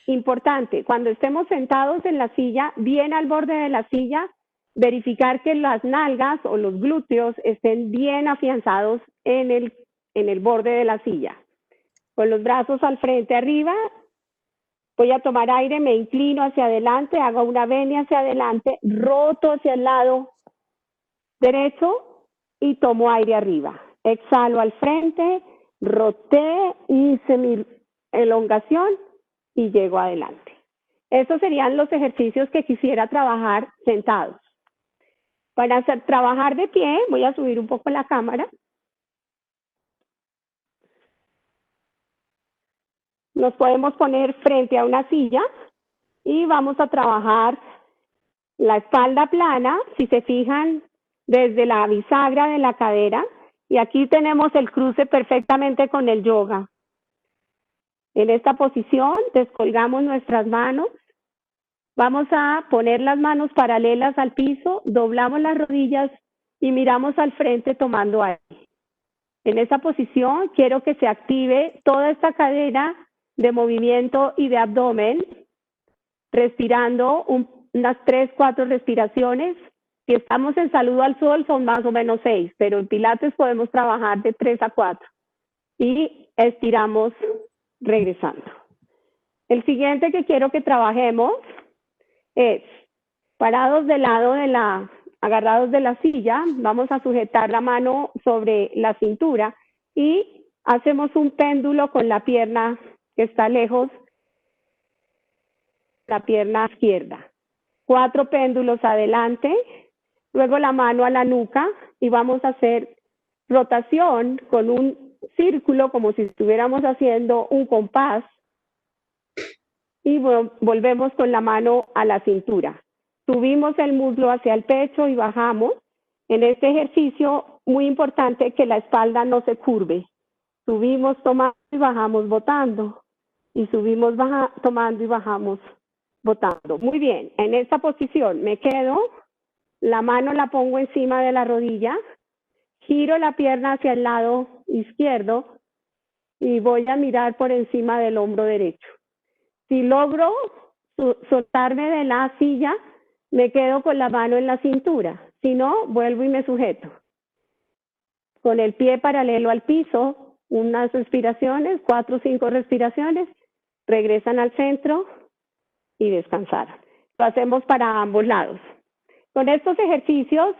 Importante, cuando estemos sentados en la silla, bien al borde de la silla, verificar que las nalgas o los glúteos estén bien afianzados en el borde de la silla. Con los brazos al frente arriba, voy a tomar aire, me inclino hacia adelante, hago una venia hacia adelante, roto hacia el lado derecho y tomo aire arriba. Exhalo al frente, roté, hice mi elongación y llego adelante. Esos serían los ejercicios que quisiera trabajar sentados. Para trabajar de pie, voy a subir un poco la cámara. Nos podemos poner frente a una silla y vamos a trabajar la espalda plana, si se fijan, desde la bisagra de la cadera. Y aquí tenemos el cruce perfectamente con el yoga. En esta posición descolgamos nuestras manos. Vamos a poner las manos paralelas al piso, doblamos las rodillas y miramos al frente tomando aire. En esa posición quiero que se active toda esta cadena de movimiento y de abdomen, respirando unas 3, 4 respiraciones. Si estamos en saludo al sol son más o menos 6, pero en Pilates podemos trabajar de 3 a 4. Y estiramos regresando. El siguiente que quiero que trabajemos es parados del lado de agarrados de la silla, vamos a sujetar la mano sobre la cintura y hacemos un péndulo con la pierna que está lejos, la pierna izquierda. 4 péndulos adelante, luego la mano a la nuca y vamos a hacer rotación con un círculo como si estuviéramos haciendo un compás y volvemos con la mano a la cintura. Subimos el muslo hacia el pecho y bajamos. En este ejercicio, muy importante que la espalda no se curve. Subimos tomando y bajamos botando. Y subimos tomando y bajamos botando. Muy bien, en esta posición me quedo, la mano la pongo encima de la rodilla, giro la pierna hacia el lado izquierdo y voy a mirar por encima del hombro derecho. Si logro soltarme de la silla, me quedo con la mano en la cintura. Si no, vuelvo y me sujeto. Con el pie paralelo al piso, unas respiraciones, 4 o 5 respiraciones, regresan al centro y descansaron. Lo hacemos para ambos lados. Con estos ejercicios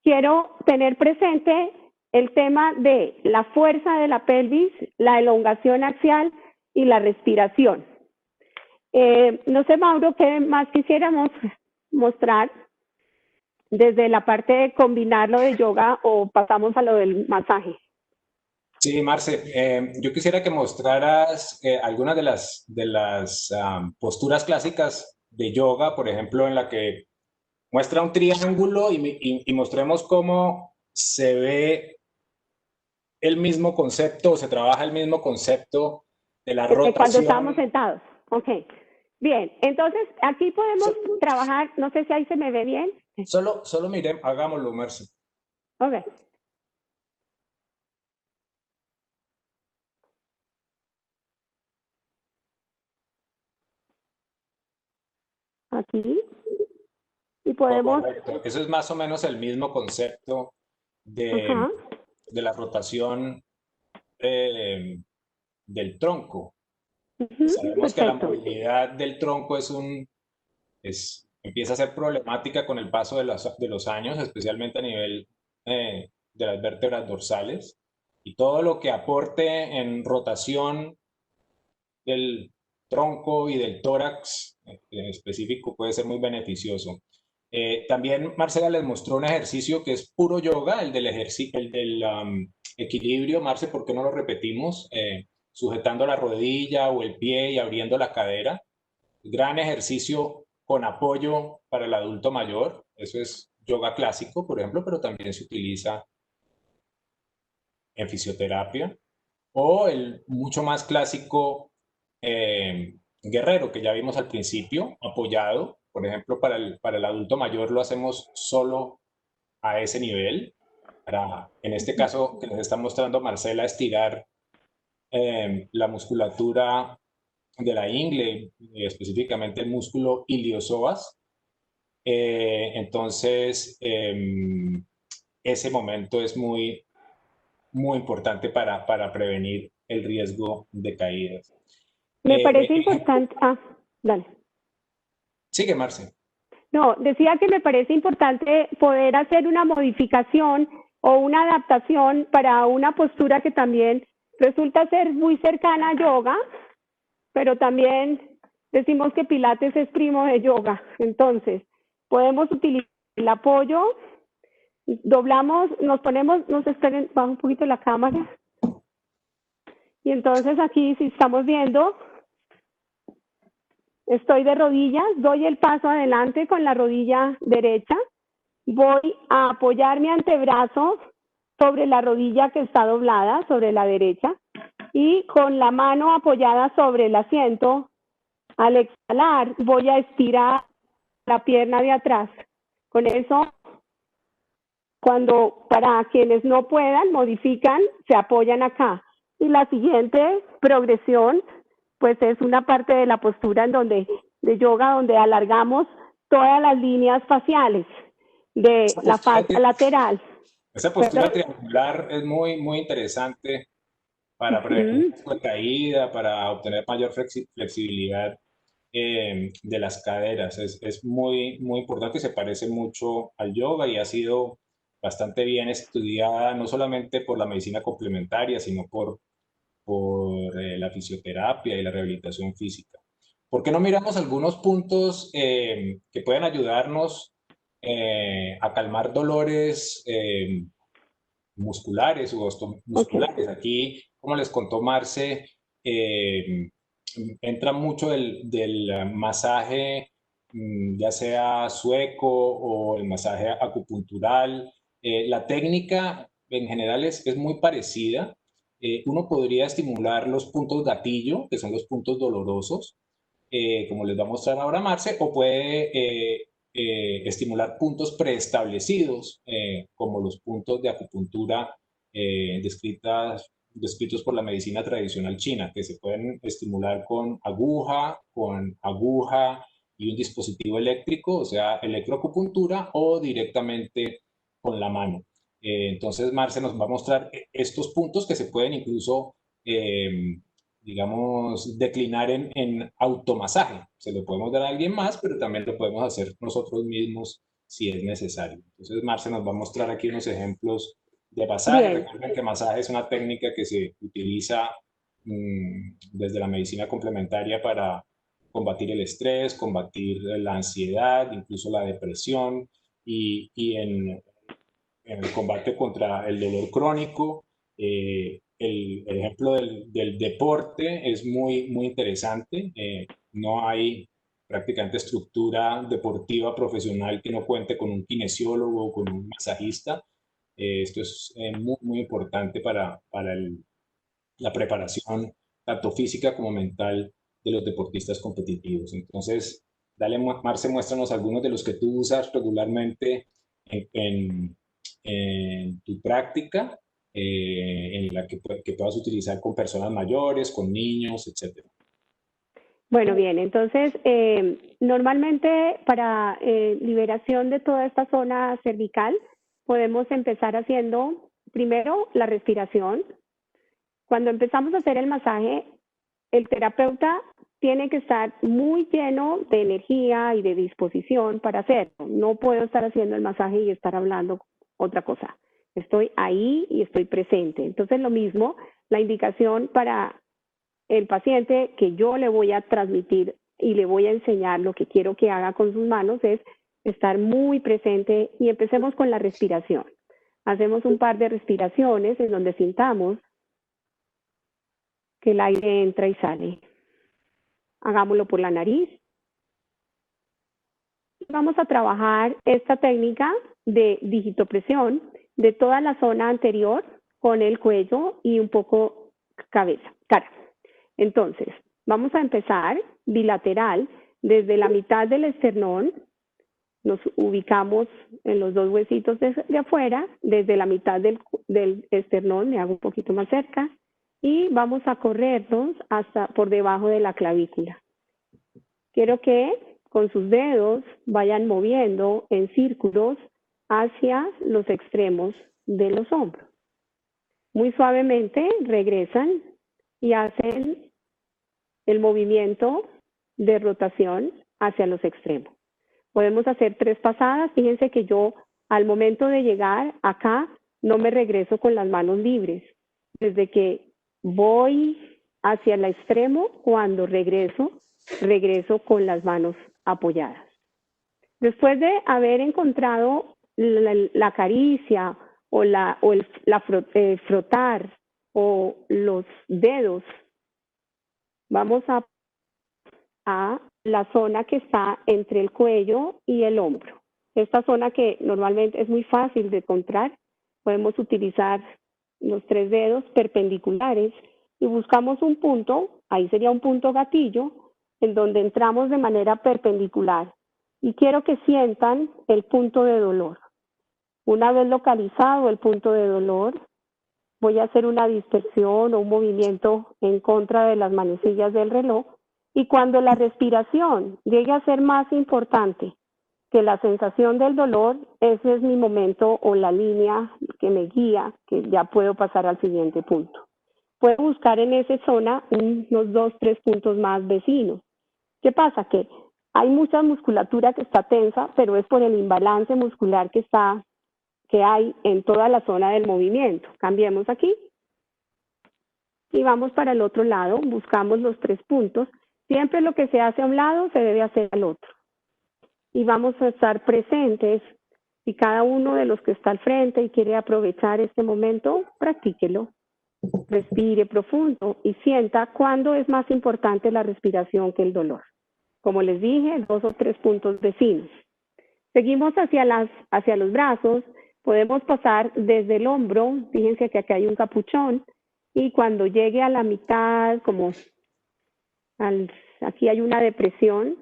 quiero tener presente el tema de la fuerza de la pelvis, la elongación axial y la respiración. No sé, Mauro, ¿qué más quisiéramos mostrar desde la parte de combinar lo de yoga o pasamos a lo del masaje? Sí, Marce, yo quisiera que mostraras algunas de las posturas clásicas de yoga, por ejemplo, en la que muestra un triángulo y mostremos cómo se ve el mismo concepto, o se trabaja el mismo concepto de la rotación. Cuando estamos sentados. Ok. Bien, entonces aquí podemos trabajar, no sé si ahí se me ve bien. Solo miremos, hagámoslo, Marce. Ok. Aquí. Y podemos... Correcto. Eso es más o menos el mismo concepto de la rotación del tronco. Sabemos que la movilidad del tronco empieza a ser problemática con el paso de los años, especialmente a nivel de las vértebras dorsales. Y todo lo que aporte en rotación del tronco y del tórax en específico puede ser muy beneficioso. También Marcela les mostró un ejercicio que es puro yoga, el del equilibrio. Marce, ¿por qué no lo repetimos? Sujetando la rodilla o el pie y abriendo la cadera. Gran ejercicio con apoyo para el adulto mayor. Eso es yoga clásico, por ejemplo, pero también se utiliza en fisioterapia. O el mucho más clásico guerrero, que ya vimos al principio, apoyado. Por ejemplo, para el adulto mayor lo hacemos solo a ese nivel. En este caso que nos está mostrando Marcela, estirar la musculatura de la ingle, específicamente el músculo iliopsoas. Entonces, ese momento es muy importante para prevenir el riesgo de caídas. Me parece importante... dale. Sigue, Marce. No, decía que me parece importante poder hacer una modificación o una adaptación para una postura que también resulta ser muy cercana a yoga, pero también decimos que Pilates es primo de yoga. Entonces, podemos utilizar el apoyo, doblamos, nos ponemos, esperen, bajo un poquito la cámara. Y entonces aquí, si estamos viendo, estoy de rodillas, doy el paso adelante con la rodilla derecha, voy a apoyar mi antebrazo sobre la rodilla que está doblada, sobre la derecha, y con la mano apoyada sobre el asiento, al exhalar voy a estirar la pierna de atrás. Con eso, para quienes no puedan, modifican, se apoyan acá. Y la siguiente progresión, pues es una parte de la postura de yoga donde alargamos todas las líneas faciales de la fascia lateral. Esa postura triangular es muy interesante para prevenir la caída, para obtener mayor flexibilidad de las caderas. Es muy importante y se parece mucho al yoga y ha sido bastante bien estudiada, no solamente por la medicina complementaria, sino por la fisioterapia y la rehabilitación física. ¿Por qué no miramos algunos puntos que pueden ayudarnos a calmar dolores musculares o musculares? Aquí, como les contó Marce, entra mucho del masaje, ya sea sueco o el masaje acupuntural. La técnica en general es muy parecida. Uno podría estimular los puntos gatillo, que son los puntos dolorosos, como les va a mostrar ahora Marce, o puede estimular puntos preestablecidos, como los puntos de acupuntura descritos por la medicina tradicional china, que se pueden estimular con aguja y un dispositivo eléctrico, o sea, electroacupuntura, o directamente con la mano. Entonces, Marce nos va a mostrar estos puntos que se pueden incluso, digamos, declinar en automasaje. Se lo podemos dar a alguien más, pero también lo podemos hacer nosotros mismos si es necesario. Entonces, Marce nos va a mostrar aquí unos ejemplos de masaje. Bien, Recuerden que masaje es una técnica que se utiliza desde la medicina complementaria para combatir el estrés, combatir la ansiedad, incluso la depresión, y en el combate contra el dolor crónico. El ejemplo del deporte es muy interesante. No hay prácticamente estructura deportiva profesional que no cuente con un kinesiólogo o con un masajista. Esto es muy importante para la preparación tanto física como mental de los deportistas competitivos. Entonces, dale, Marce, muéstranos algunos de los que tú usas regularmente en, en- en tu práctica, en la que puedas utilizar con personas mayores, con niños, etc. bueno, bien, entonces normalmente para liberación de toda esta zona cervical podemos empezar haciendo primero la respiración. Cuando empezamos a hacer el masaje, el terapeuta tiene que estar muy lleno de energía y de disposición para hacerlo. No puedo estar haciendo el masaje y estar hablando otra cosa. Estoy ahí y estoy presente. Entonces, lo mismo, la indicación para el paciente que yo le voy a transmitir y le voy a enseñar lo que quiero que haga con sus manos es estar muy presente y empecemos con la respiración. Hacemos un par de respiraciones en donde sintamos que el aire entra y sale. Hagámoslo por la nariz. Vamos a trabajar esta técnica de digitopresión de toda la zona anterior con el cuello y un poco cara. Entonces, vamos a empezar bilateral desde la mitad del esternón. Nos ubicamos en los dos huesitos de afuera, desde la mitad del esternón, me hago un poquito más cerca, y vamos a corrernos hasta por debajo de la clavícula. Quiero que con sus dedos vayan moviendo en círculos hacia los extremos de los hombros. Muy suavemente regresan y hacen el movimiento de rotación hacia los extremos. Podemos hacer 3 pasadas. Fíjense que yo al momento de llegar acá no me regreso con las manos libres. Desde que voy hacia el extremo, cuando regreso con las manos apoyadas. Después de haber encontrado la caricia o frotar o los dedos, vamos a la zona que está entre el cuello y el hombro. Esta zona que normalmente es muy fácil de encontrar, podemos utilizar los 3 dedos perpendiculares y buscamos un punto, ahí sería un punto gatillo, en donde entramos de manera perpendicular. Y quiero que sientan el punto de dolor. Una vez localizado el punto de dolor, voy a hacer una dispersión o un movimiento en contra de las manecillas del reloj. Y cuando la respiración llegue a ser más importante que la sensación del dolor, ese es mi momento o la línea que me guía, que ya puedo pasar al siguiente punto. Puedo buscar en esa zona unos 2, 3 puntos más vecinos. ¿Qué pasa? Que hay mucha musculatura que está tensa, pero es por el imbalance muscular que hay en toda la zona del movimiento. Cambiemos aquí. Y vamos para el otro lado, buscamos los 3 puntos. Siempre lo que se hace a un lado se debe hacer al otro. Y vamos a estar presentes. Si cada uno de los que está al frente y quiere aprovechar este momento, practíquelo. Respire profundo y sienta cuándo es más importante la respiración que el dolor. Como les dije, 2 o 3 puntos vecinos. Seguimos hacia los brazos. Podemos pasar desde el hombro. Fíjense que aquí hay un capuchón. Y cuando llegue a la mitad, aquí hay una depresión,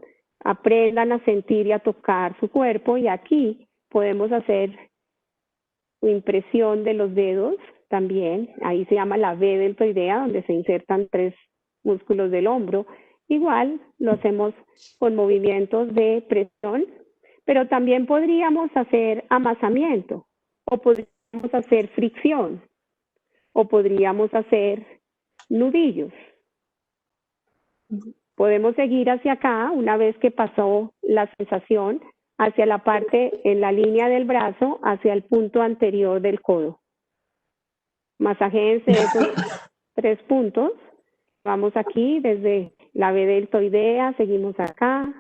aprendan a sentir y a tocar su cuerpo, y aquí podemos hacer impresión de los dedos también. Ahí se llama la V deltoidea, donde se insertan 3 músculos del hombro. Igual lo hacemos con movimientos de presión, pero también podríamos hacer amasamiento, o podríamos hacer fricción, o podríamos hacer nudillos. Podemos seguir hacia acá una vez que pasó la sensación hacia la parte en la línea del brazo, hacia el punto anterior del codo. Masajéense esos 3 puntos. Vamos aquí desde la V deltoidea, seguimos acá.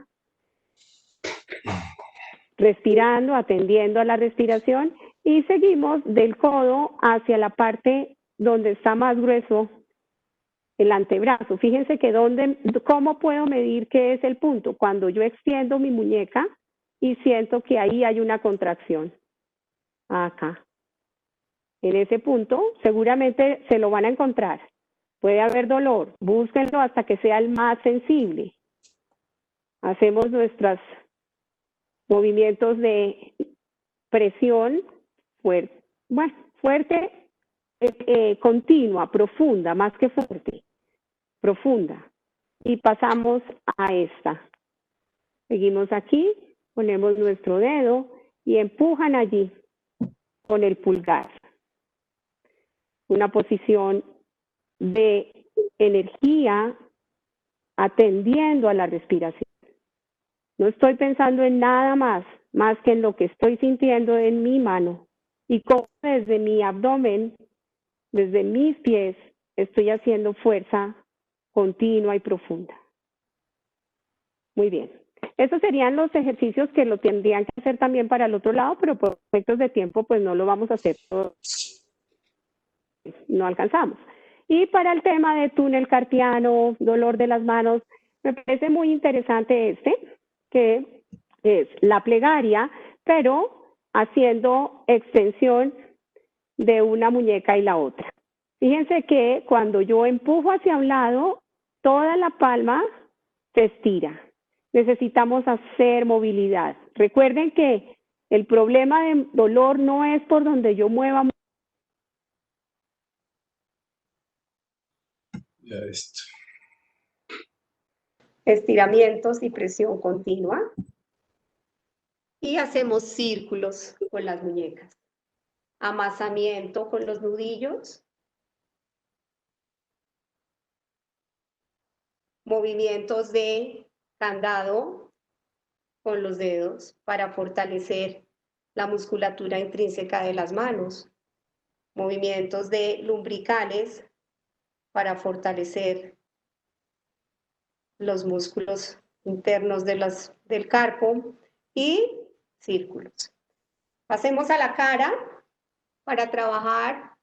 Respirando, atendiendo a la respiración, y seguimos del codo hacia la parte donde está más grueso el antebrazo. Fíjense que ¿cómo puedo medir qué es el punto? Cuando yo extiendo mi muñeca y siento que ahí hay una contracción. Acá. En ese punto seguramente se lo van a encontrar. Puede haber dolor. Búsquenlo hasta que sea el más sensible. Hacemos nuestros movimientos de presión fuerte, continua, profunda, más que fuerte, profunda. Y pasamos a esta. Seguimos aquí, ponemos nuestro dedo y empujan allí con el pulgar. Una posición de energía atendiendo a la respiración. No estoy pensando en nada más que en lo que estoy sintiendo en mi mano y cómo desde mi abdomen, desde mis pies, estoy haciendo fuerza continua y profunda. Muy bien. Estos serían los ejercicios que lo tendrían que hacer también para el otro lado, pero por efectos de tiempo pues no lo vamos a hacer todo. No alcanzamos. Y para el tema de túnel carpiano, dolor de las manos, me parece muy interesante que es la plegaria, pero haciendo extensión de una muñeca y la otra. Fíjense que cuando yo empujo hacia un lado, toda la palma se estira. Necesitamos hacer movilidad. Recuerden que el problema de dolor no es por donde yo mueva. Ya esto. Estiramientos y presión continua. Y hacemos círculos con las muñecas. Amasamiento con los nudillos. Movimientos de candado con los dedos para fortalecer la musculatura intrínseca de las manos. Movimientos de lumbricales para fortalecer los músculos internos del carpo, y círculos. Pasemos a la cara para trabajar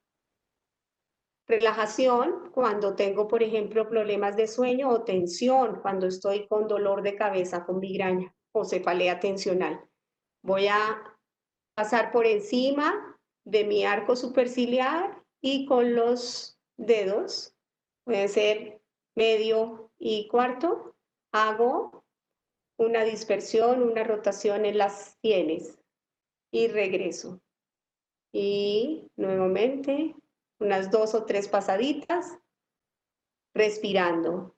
relajación cuando tengo, por ejemplo, problemas de sueño, o tensión cuando estoy con dolor de cabeza, con migraña o cefalea tensional. Voy a pasar por encima de mi arco superciliar y con los dedos, pueden ser medio y cuarto, hago una dispersión, una rotación en las sienes y regreso. Y nuevamente unas 2 o 3 pasaditas, respirando.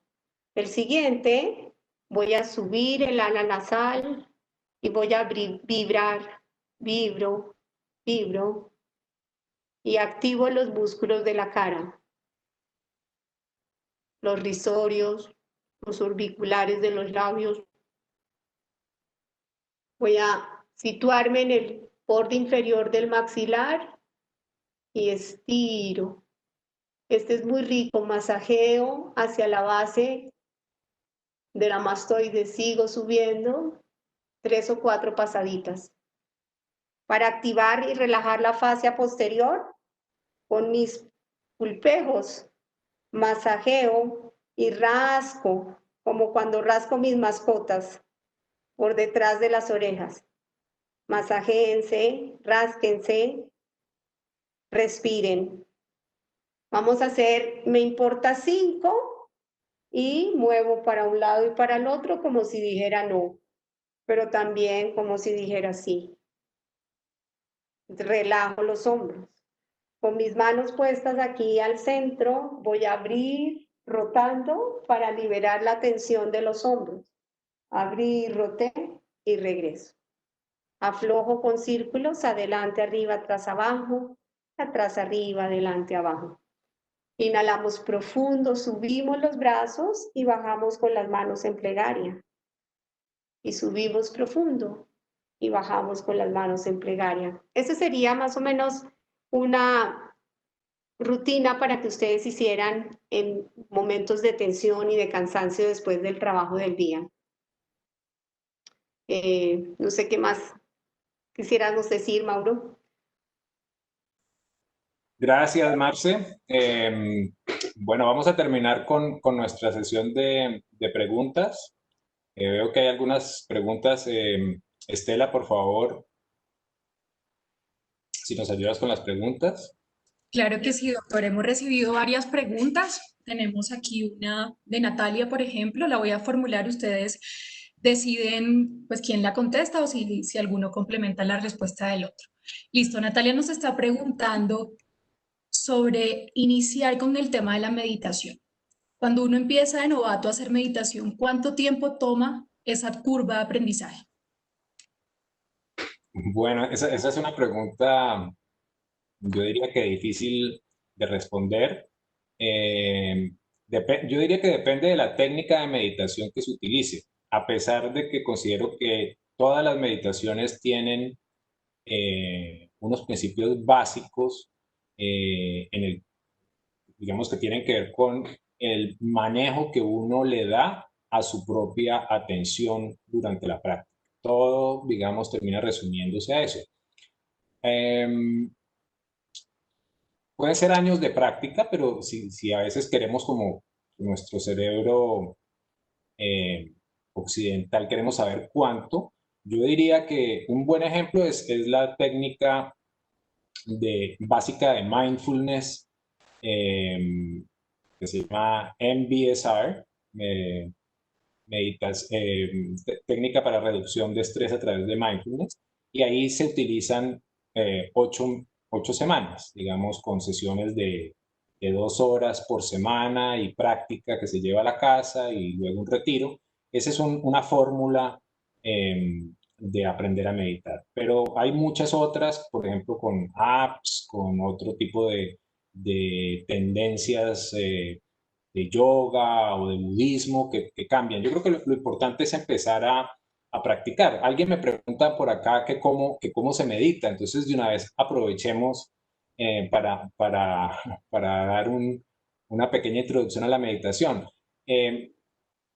El siguiente, voy a subir el ala nasal y voy a vibrar, vibro, y activo los músculos de la cara, los risorios, los orbiculares de los labios. Voy a situarme en el borde inferior del maxilar y estiro. Este es muy rico, masajeo hacia la base de la mastoide, sigo subiendo 3 o 4 pasaditas. Para activar y relajar la fascia posterior, con mis pulpejos, masajeo y rasco, como cuando rasco mis mascotas, por detrás de las orejas. Masajéense, rásquense, respiren. Vamos a hacer, me importa 5 y muevo para un lado y para el otro como si dijera no, pero también como si dijera sí. Relajo los hombros. Con mis manos puestas aquí al centro, voy a abrir rotando para liberar la tensión de los hombros. Abrí, roté y regreso. Aflojo con círculos, adelante, arriba, atrás, arriba, adelante, abajo. Inhalamos profundo, subimos los brazos y bajamos con las manos en plegaria. Y subimos profundo y bajamos con las manos en plegaria. Esa sería más o menos una rutina para que ustedes hicieran en momentos de tensión y de cansancio después del trabajo del día. No sé qué más quisiéramos decir, Mauro. Gracias, Marce. Bueno, vamos a terminar con nuestra sesión de preguntas. Veo que hay algunas preguntas. Estela, por favor, si nos ayudas con las preguntas. Claro que sí, doctor. Hemos recibido varias preguntas. Tenemos aquí una de Natalia, por ejemplo. La voy a formular. Ustedes deciden pues quién la contesta o si alguno complementa la respuesta del otro. Listo. Natalia nos está preguntando sobre iniciar con el tema de la meditación. Cuando uno empieza de novato a hacer meditación, ¿cuánto tiempo toma esa curva de aprendizaje? Bueno, esa es una pregunta, yo diría que difícil de responder. Yo diría que depende de la técnica de meditación que se utilice, a pesar de que considero que todas las meditaciones tienen unos principios básicos digamos que tienen que ver con el manejo que uno le da a su propia atención durante la práctica. Todo, digamos, termina resumiéndose a eso. Pueden ser años de práctica, pero si a veces queremos como nuestro cerebro occidental, queremos saber cuánto, yo diría que un buen ejemplo es la técnica básica de mindfulness que se llama MBSR, técnica para reducción de estrés a través de mindfulness, y ahí se utilizan 8 semanas, digamos, con sesiones de 2 horas por semana y práctica que se lleva a la casa y luego un retiro. Esa es una fórmula de aprender a meditar. Pero hay muchas otras, por ejemplo, con apps, con otro tipo de tendencias de yoga o de budismo que cambian. Yo creo que lo importante es empezar a practicar. Alguien me pregunta por acá que cómo se medita, entonces de una vez aprovechemos para dar una pequeña introducción a la meditación.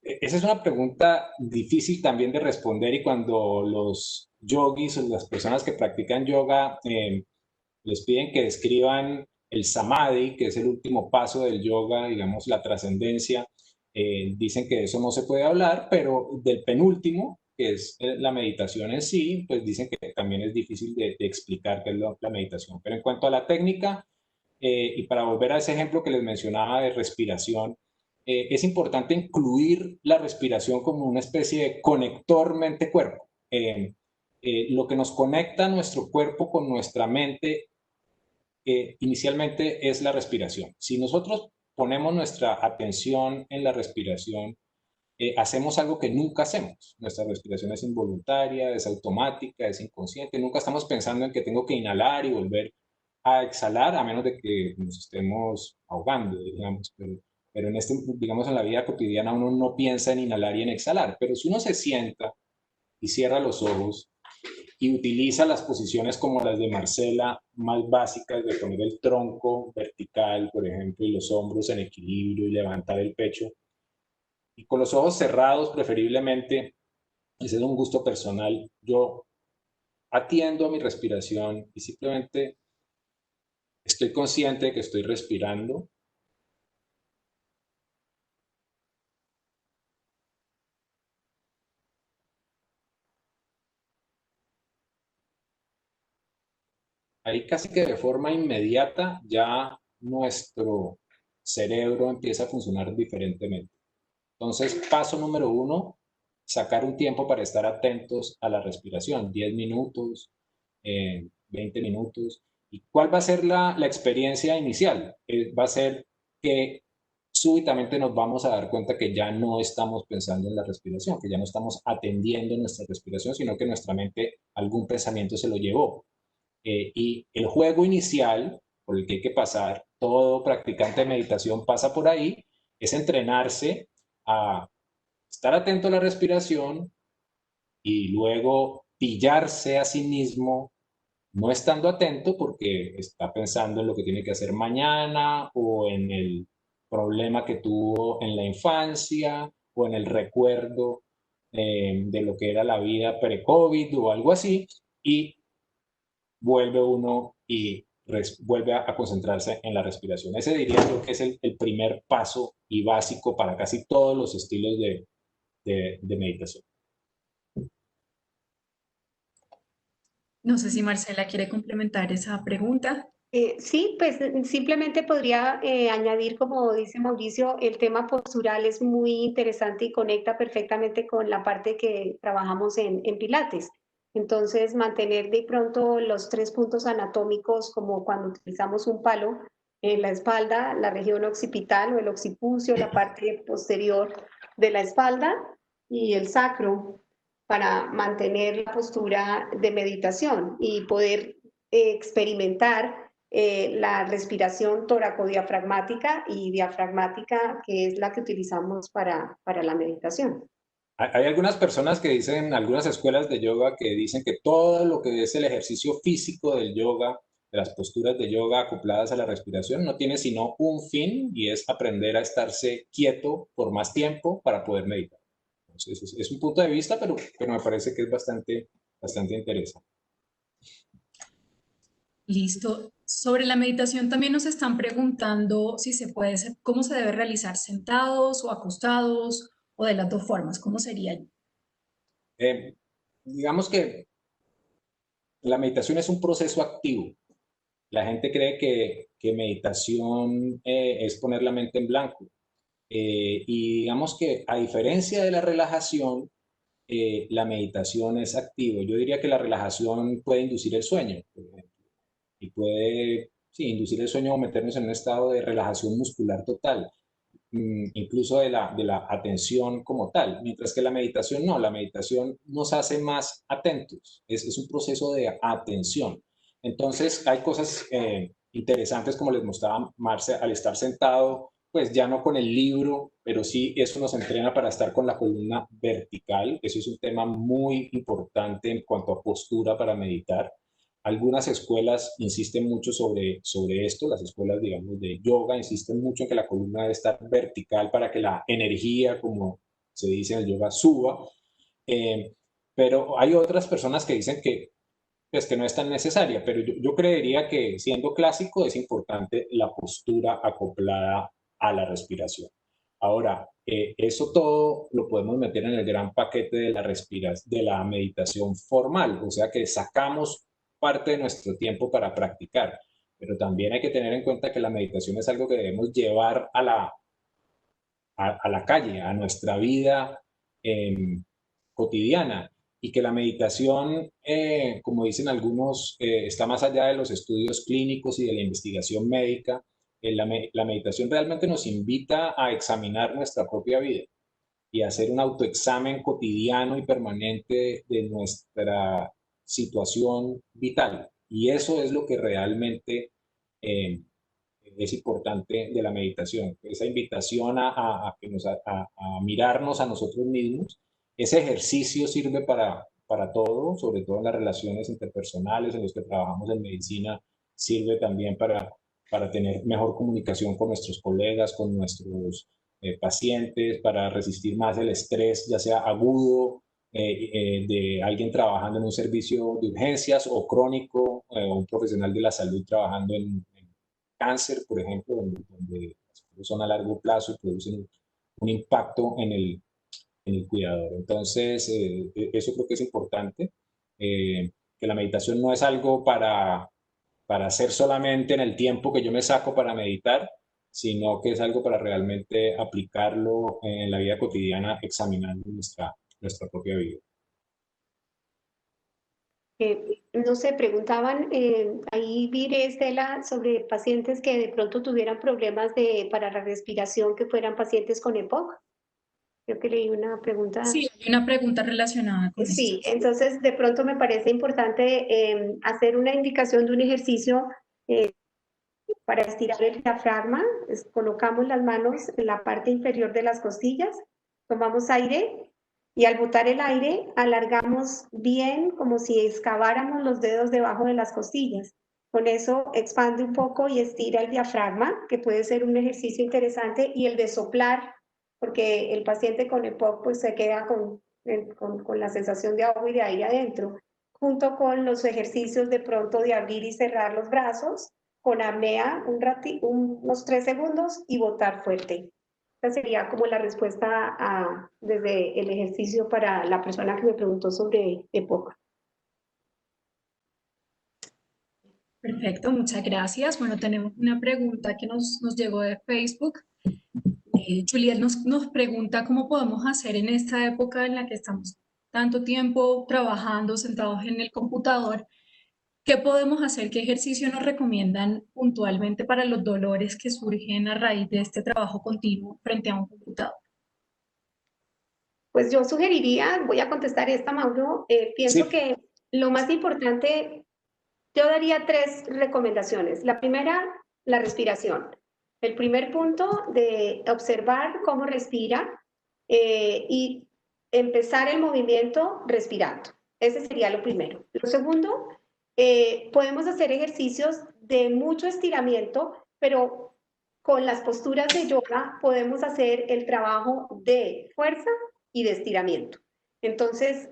Esa es una pregunta difícil también de responder y cuando los yogis o las personas que practican yoga les piden que describan el samadhi, que es el último paso del yoga, digamos, la trascendencia. Dicen que de eso no se puede hablar, pero del penúltimo, que es la meditación en sí, pues dicen que también es difícil de explicar qué es la meditación. Pero en cuanto a la técnica, y para volver a ese ejemplo que les mencionaba de respiración, es importante incluir la respiración como una especie de conector mente-cuerpo. Lo que nos conecta a nuestro cuerpo con nuestra mente inicialmente es la respiración. Si nosotros ponemos nuestra atención en la respiración, hacemos algo que nunca hacemos. Nuestra respiración es involuntaria, es automática, es inconsciente. Nunca estamos pensando en que tengo que inhalar y volver a exhalar, a menos de que nos estemos ahogando, digamos. Pero digamos, en la vida cotidiana uno no piensa en inhalar y en exhalar. Pero si uno se sienta y cierra los ojos y utiliza las posiciones como las de Marcela, más básicas de poner el tronco vertical, por ejemplo, y los hombros en equilibrio y levantar el pecho. Y con los ojos cerrados, preferiblemente, ese es un gusto personal, yo atiendo a mi respiración y simplemente estoy consciente de que estoy respirando. Ahí casi que de forma inmediata ya nuestro cerebro empieza a funcionar diferentemente. Entonces, paso número 1, sacar un tiempo para estar atentos a la respiración, 10 minutos, 20 minutos. ¿Y cuál va a ser la experiencia inicial? Va a ser que súbitamente nos vamos a dar cuenta que ya no estamos pensando en la respiración, que ya no estamos atendiendo nuestra respiración, sino que nuestra mente algún pensamiento se lo llevó. Y el juego inicial por el que hay que pasar, todo practicante de meditación pasa por ahí, es entrenarse a estar atento a la respiración y luego pillarse a sí mismo no estando atento porque está pensando en lo que tiene que hacer mañana o en el problema que tuvo en la infancia o en el recuerdo de lo que era la vida pre-COVID o algo así, y vuelve uno y vuelve a concentrarse en la respiración. Ese diría yo que es el primer paso y básico para casi todos los estilos de meditación. No sé si Marcela quiere complementar esa pregunta. Sí, pues simplemente podría añadir, como dice Mauricio, el tema postural es muy interesante y conecta perfectamente con la parte que trabajamos en Pilates. Entonces, mantener de pronto los 3 puntos anatómicos, como cuando utilizamos un palo en la espalda, la región occipital o el occipucio, la parte posterior de la espalda y el sacro, para mantener la postura de meditación y poder experimentar la respiración tóraco-diafragmática y diafragmática, que es la que utilizamos para la meditación. Hay algunas personas que dicen, algunas escuelas de yoga que dicen que todo lo que es el ejercicio físico del yoga, de las posturas de yoga acopladas a la respiración, no tiene sino un fin y es aprender a estarse quieto por más tiempo para poder meditar. Entonces, es un punto de vista, pero me parece que es bastante interesante. Listo. Sobre la meditación también nos están preguntando si se puede, cómo se debe realizar, sentados o acostados o de las dos formas, ¿cómo sería? Digamos que la meditación es un proceso activo. La gente cree que meditación es poner la mente en blanco. Y digamos que a diferencia de la relajación, la meditación es activo. Yo diría que la relajación puede inducir el sueño, por ejemplo, y puede, sí, inducir el sueño o meternos en un estado de relajación muscular total, incluso de la atención como tal, mientras que la meditación no, la meditación nos hace más atentos, es un proceso de atención. Entonces hay cosas interesantes como les mostraba Marce, al estar sentado, pues ya no con el libro, pero sí eso nos entrena para estar con la columna vertical, eso es un tema muy importante en cuanto a postura para meditar. Algunas escuelas insisten mucho sobre esto, las escuelas, digamos, de yoga insisten mucho en que la columna debe estar vertical para que la energía, como se dice en el yoga, suba. Eh, pero hay otras personas que dicen que, pues, que no es tan necesaria, pero yo creería que siendo clásico es importante la postura acoplada a la respiración. Ahora, eso todo lo podemos meter en el gran paquete de de la meditación formal, o sea que sacamos parte de nuestro tiempo para practicar, pero también hay que tener en cuenta que la meditación es algo que debemos llevar a la calle, a nuestra vida cotidiana, y que la meditación, como dicen algunos, está más allá de los estudios clínicos y de la investigación médica. La meditación realmente nos invita a examinar nuestra propia vida y hacer un autoexamen cotidiano y permanente de nuestra situación vital. Y eso es lo que realmente es importante de la meditación, esa invitación a mirarnos a nosotros mismos. Ese ejercicio sirve para todo, sobre todo en las relaciones interpersonales, en los que trabajamos en medicina, sirve también para tener mejor comunicación con nuestros colegas, con nuestros pacientes, para resistir más el estrés, ya sea agudo, de alguien trabajando en un servicio de urgencias o crónico, un profesional de la salud trabajando en cáncer, por ejemplo, donde las cosas son a largo plazo y producen un impacto en el cuidador. Entonces, eso creo que es importante, que la meditación no es algo para hacer solamente en el tiempo que yo me saco para meditar, sino que es algo para realmente aplicarlo en la vida cotidiana, examinando nuestra propia vida. No sé, preguntaban, ahí vi, Estela, sobre pacientes que de pronto tuvieran problemas para la respiración, que fueran pacientes con EPOC. Creo que leí una pregunta. Sí, hay una pregunta relacionada con esto. Sí, entonces de pronto me parece importante hacer una indicación de un ejercicio para estirar el diafragma. Colocamos las manos en la parte inferior de las costillas, tomamos aire y al botar el aire alargamos bien como si excaváramos los dedos debajo de las costillas. Con eso expande un poco y estira el diafragma, que puede ser un ejercicio interesante, y el de soplar, porque el paciente con EPOC pues se queda con la sensación de agua y de aire adentro, junto con los ejercicios de pronto de abrir y cerrar los brazos, con apnea unos 3 segundos y botar fuerte. Esa sería como la respuesta desde el ejercicio para la persona que me preguntó sobre EPOC. Perfecto, muchas gracias. Bueno, tenemos una pregunta que nos llegó de Facebook. Juliet nos pregunta cómo podemos hacer en esta época en la que estamos tanto tiempo trabajando, sentados en el computador. ¿Qué podemos hacer? ¿Qué ejercicio nos recomiendan puntualmente para los dolores que surgen a raíz de este trabajo continuo frente a un computador? Pues yo sugeriría, voy a contestar esta, Mauro, pienso Sí. que lo más importante, yo daría 3 recomendaciones. La primera, la respiración. El primer punto de observar cómo respira y empezar el movimiento respirando. Ese sería lo primero. Lo segundo, podemos hacer ejercicios de mucho estiramiento, pero con las posturas de yoga podemos hacer el trabajo de fuerza y de estiramiento. Entonces,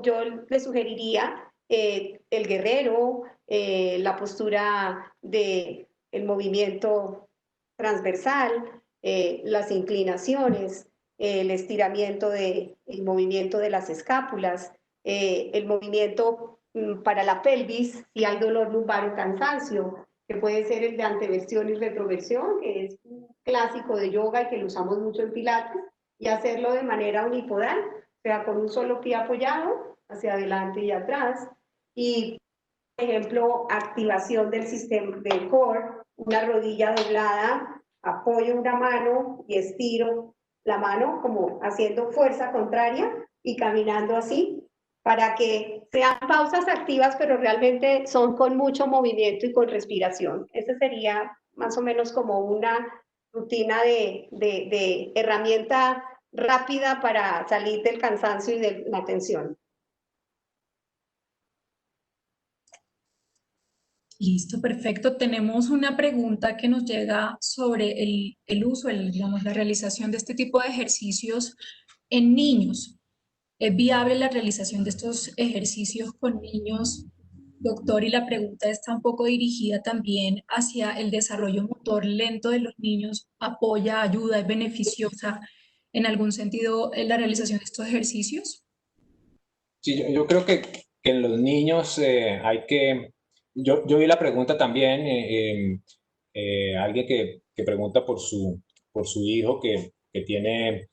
yo le sugeriría el guerrero, la postura del movimiento transversal, las inclinaciones, el estiramiento el movimiento de las escápulas, el movimiento para la pelvis, si hay dolor lumbar o cansancio, que puede ser el de anteversión y retroversión, que es un clásico de yoga y que lo usamos mucho en pilates, y hacerlo de manera unipodal, o sea, con un solo pie apoyado hacia adelante y atrás, y por ejemplo, activación del sistema del core, una rodilla doblada, apoyo una mano y estiro la mano como haciendo fuerza contraria y caminando así, para que sean pausas activas, pero realmente son con mucho movimiento y con respiración. Ese sería más o menos como una rutina de herramienta rápida para salir del cansancio y de la tensión. Listo, perfecto. Tenemos una pregunta que nos llega sobre el uso, digamos, la realización de este tipo de ejercicios en niños. ¿Es viable la realización de estos ejercicios con niños, doctor? Y la pregunta está un poco dirigida también hacia el desarrollo motor lento de los niños. ¿Apoya, ayuda, es beneficiosa en algún sentido en la realización de estos ejercicios? Sí, yo creo que en los niños hay que... Yo vi la pregunta también, alguien que pregunta por su hijo que tiene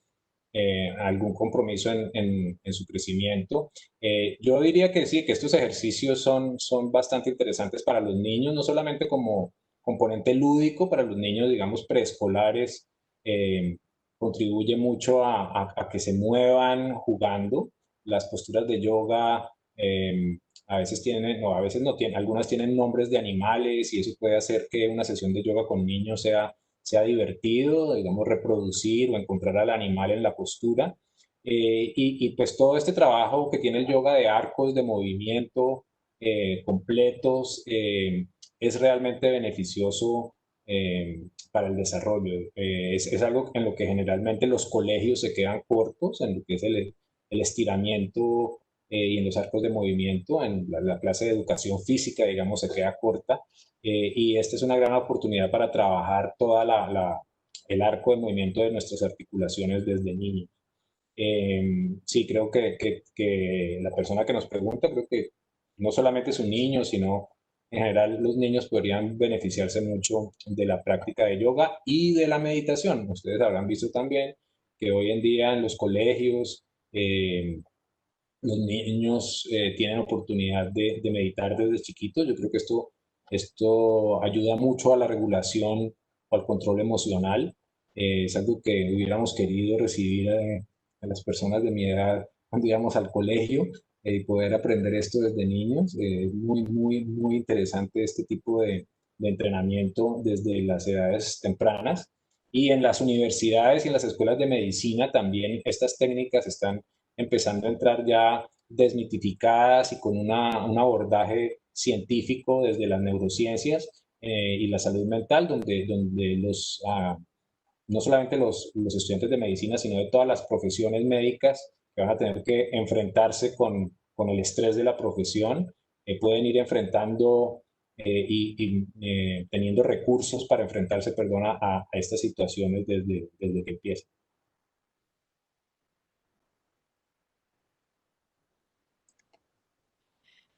algún compromiso en su crecimiento. Yo diría que sí, que estos ejercicios son bastante interesantes para los niños, no solamente como componente lúdico para los niños, digamos, preescolares, contribuye mucho a que se muevan jugando. Las posturas de yoga a veces tienen, o a veces no tienen, algunas tienen nombres de animales y eso puede hacer que una sesión de yoga con niños sea divertido, digamos, reproducir o encontrar al animal en la postura. Y pues todo este trabajo que tiene el yoga de arcos de movimiento completos es realmente beneficioso para el desarrollo. Es algo en lo que generalmente los colegios se quedan cortos, en lo que es el estiramiento y en los arcos de movimiento, en la clase de educación física, digamos, se queda corta. Y esta es una gran oportunidad para trabajar toda el arco de movimiento de nuestras articulaciones desde niños. Sí, creo que la persona que nos pregunta, creo que no solamente es un niño, sino en general los niños podrían beneficiarse mucho de la práctica de yoga y de la meditación. Ustedes habrán visto también que hoy en día en los colegios los niños tienen oportunidad de meditar desde chiquitos. Yo creo que esto ayuda mucho a la regulación o al control emocional. Es algo que hubiéramos querido recibir a las personas de mi edad cuando íbamos al colegio y poder aprender esto desde niños. Es muy, muy, muy interesante este tipo de entrenamiento desde las edades tempranas. Y en las universidades y en las escuelas de medicina también estas técnicas están empezando a entrar ya desmitificadas y con un abordaje científico desde las neurociencias y la salud mental, donde no solamente los estudiantes de medicina, sino de todas las profesiones médicas que van a tener que enfrentarse con el estrés de la profesión, pueden ir enfrentando teniendo recursos para enfrentarse, perdona, a estas situaciones desde que empiezan.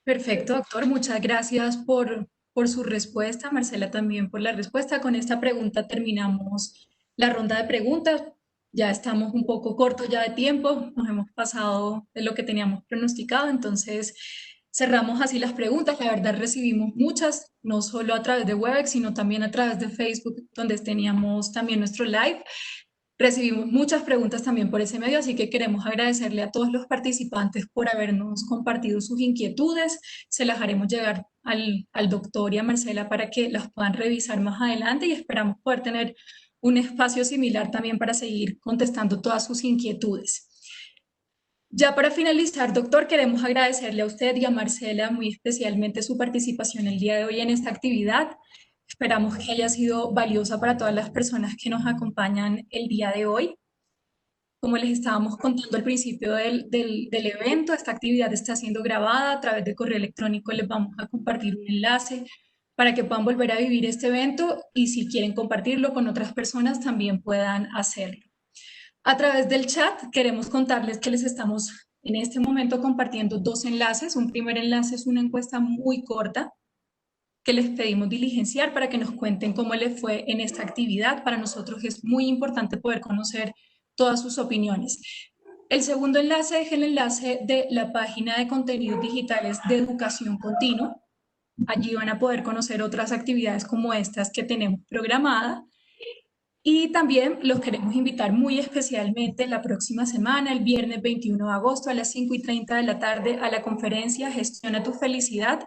Perfecto, doctor. Muchas gracias por su respuesta. Marcela también por la respuesta. Con esta pregunta terminamos la ronda de preguntas. Ya estamos un poco cortos ya de tiempo. Nos hemos pasado de lo que teníamos pronosticado. Entonces, cerramos así las preguntas. La verdad, recibimos muchas, no solo a través de Webex, sino también a través de Facebook, donde teníamos también nuestro live. Recibimos muchas preguntas también por ese medio, así que queremos agradecerle a todos los participantes por habernos compartido sus inquietudes. Se las haremos llegar al doctor y a Marcela para que las puedan revisar más adelante y esperamos poder tener un espacio similar también para seguir contestando todas sus inquietudes. Ya para finalizar, doctor, queremos agradecerle a usted y a Marcela muy especialmente su participación el día de hoy en esta actividad. Esperamos que haya sido valiosa para todas las personas que nos acompañan el día de hoy. Como les estábamos contando al principio del evento, esta actividad está siendo grabada a través de correo electrónico. Les vamos a compartir un enlace para que puedan volver a vivir este evento y si quieren compartirlo con otras personas también puedan hacerlo. A través del chat queremos contarles que les estamos en este momento compartiendo dos enlaces. Un primer enlace es una encuesta muy corta que les pedimos diligenciar para que nos cuenten cómo les fue en esta actividad. Para nosotros es muy importante poder conocer todas sus opiniones. El segundo enlace es el enlace de la página de contenidos digitales de educación continua. Allí van a poder conocer otras actividades como estas que tenemos programadas. Y también los queremos invitar muy especialmente la próxima semana, el viernes 21 de agosto a las 5:30 de la tarde, a la conferencia Gestiona tu felicidad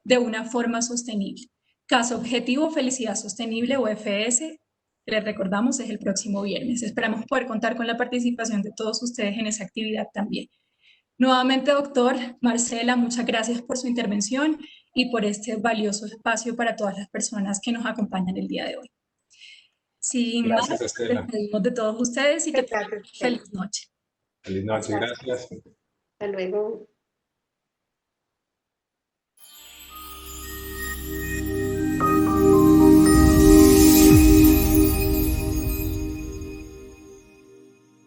de una forma sostenible. Caso objetivo, Felicidad Sostenible o FS, les recordamos, es el próximo viernes. Esperamos poder contar con la participación de todos ustedes en esa actividad también. Nuevamente, doctor Marcela, muchas gracias por su intervención y por este valioso espacio para todas las personas que nos acompañan el día de hoy. Sin más, Gracias, Estela. nos despedimos de todos ustedes y que tengan Gracias. feliz noche. Feliz noche, gracias. Hasta luego.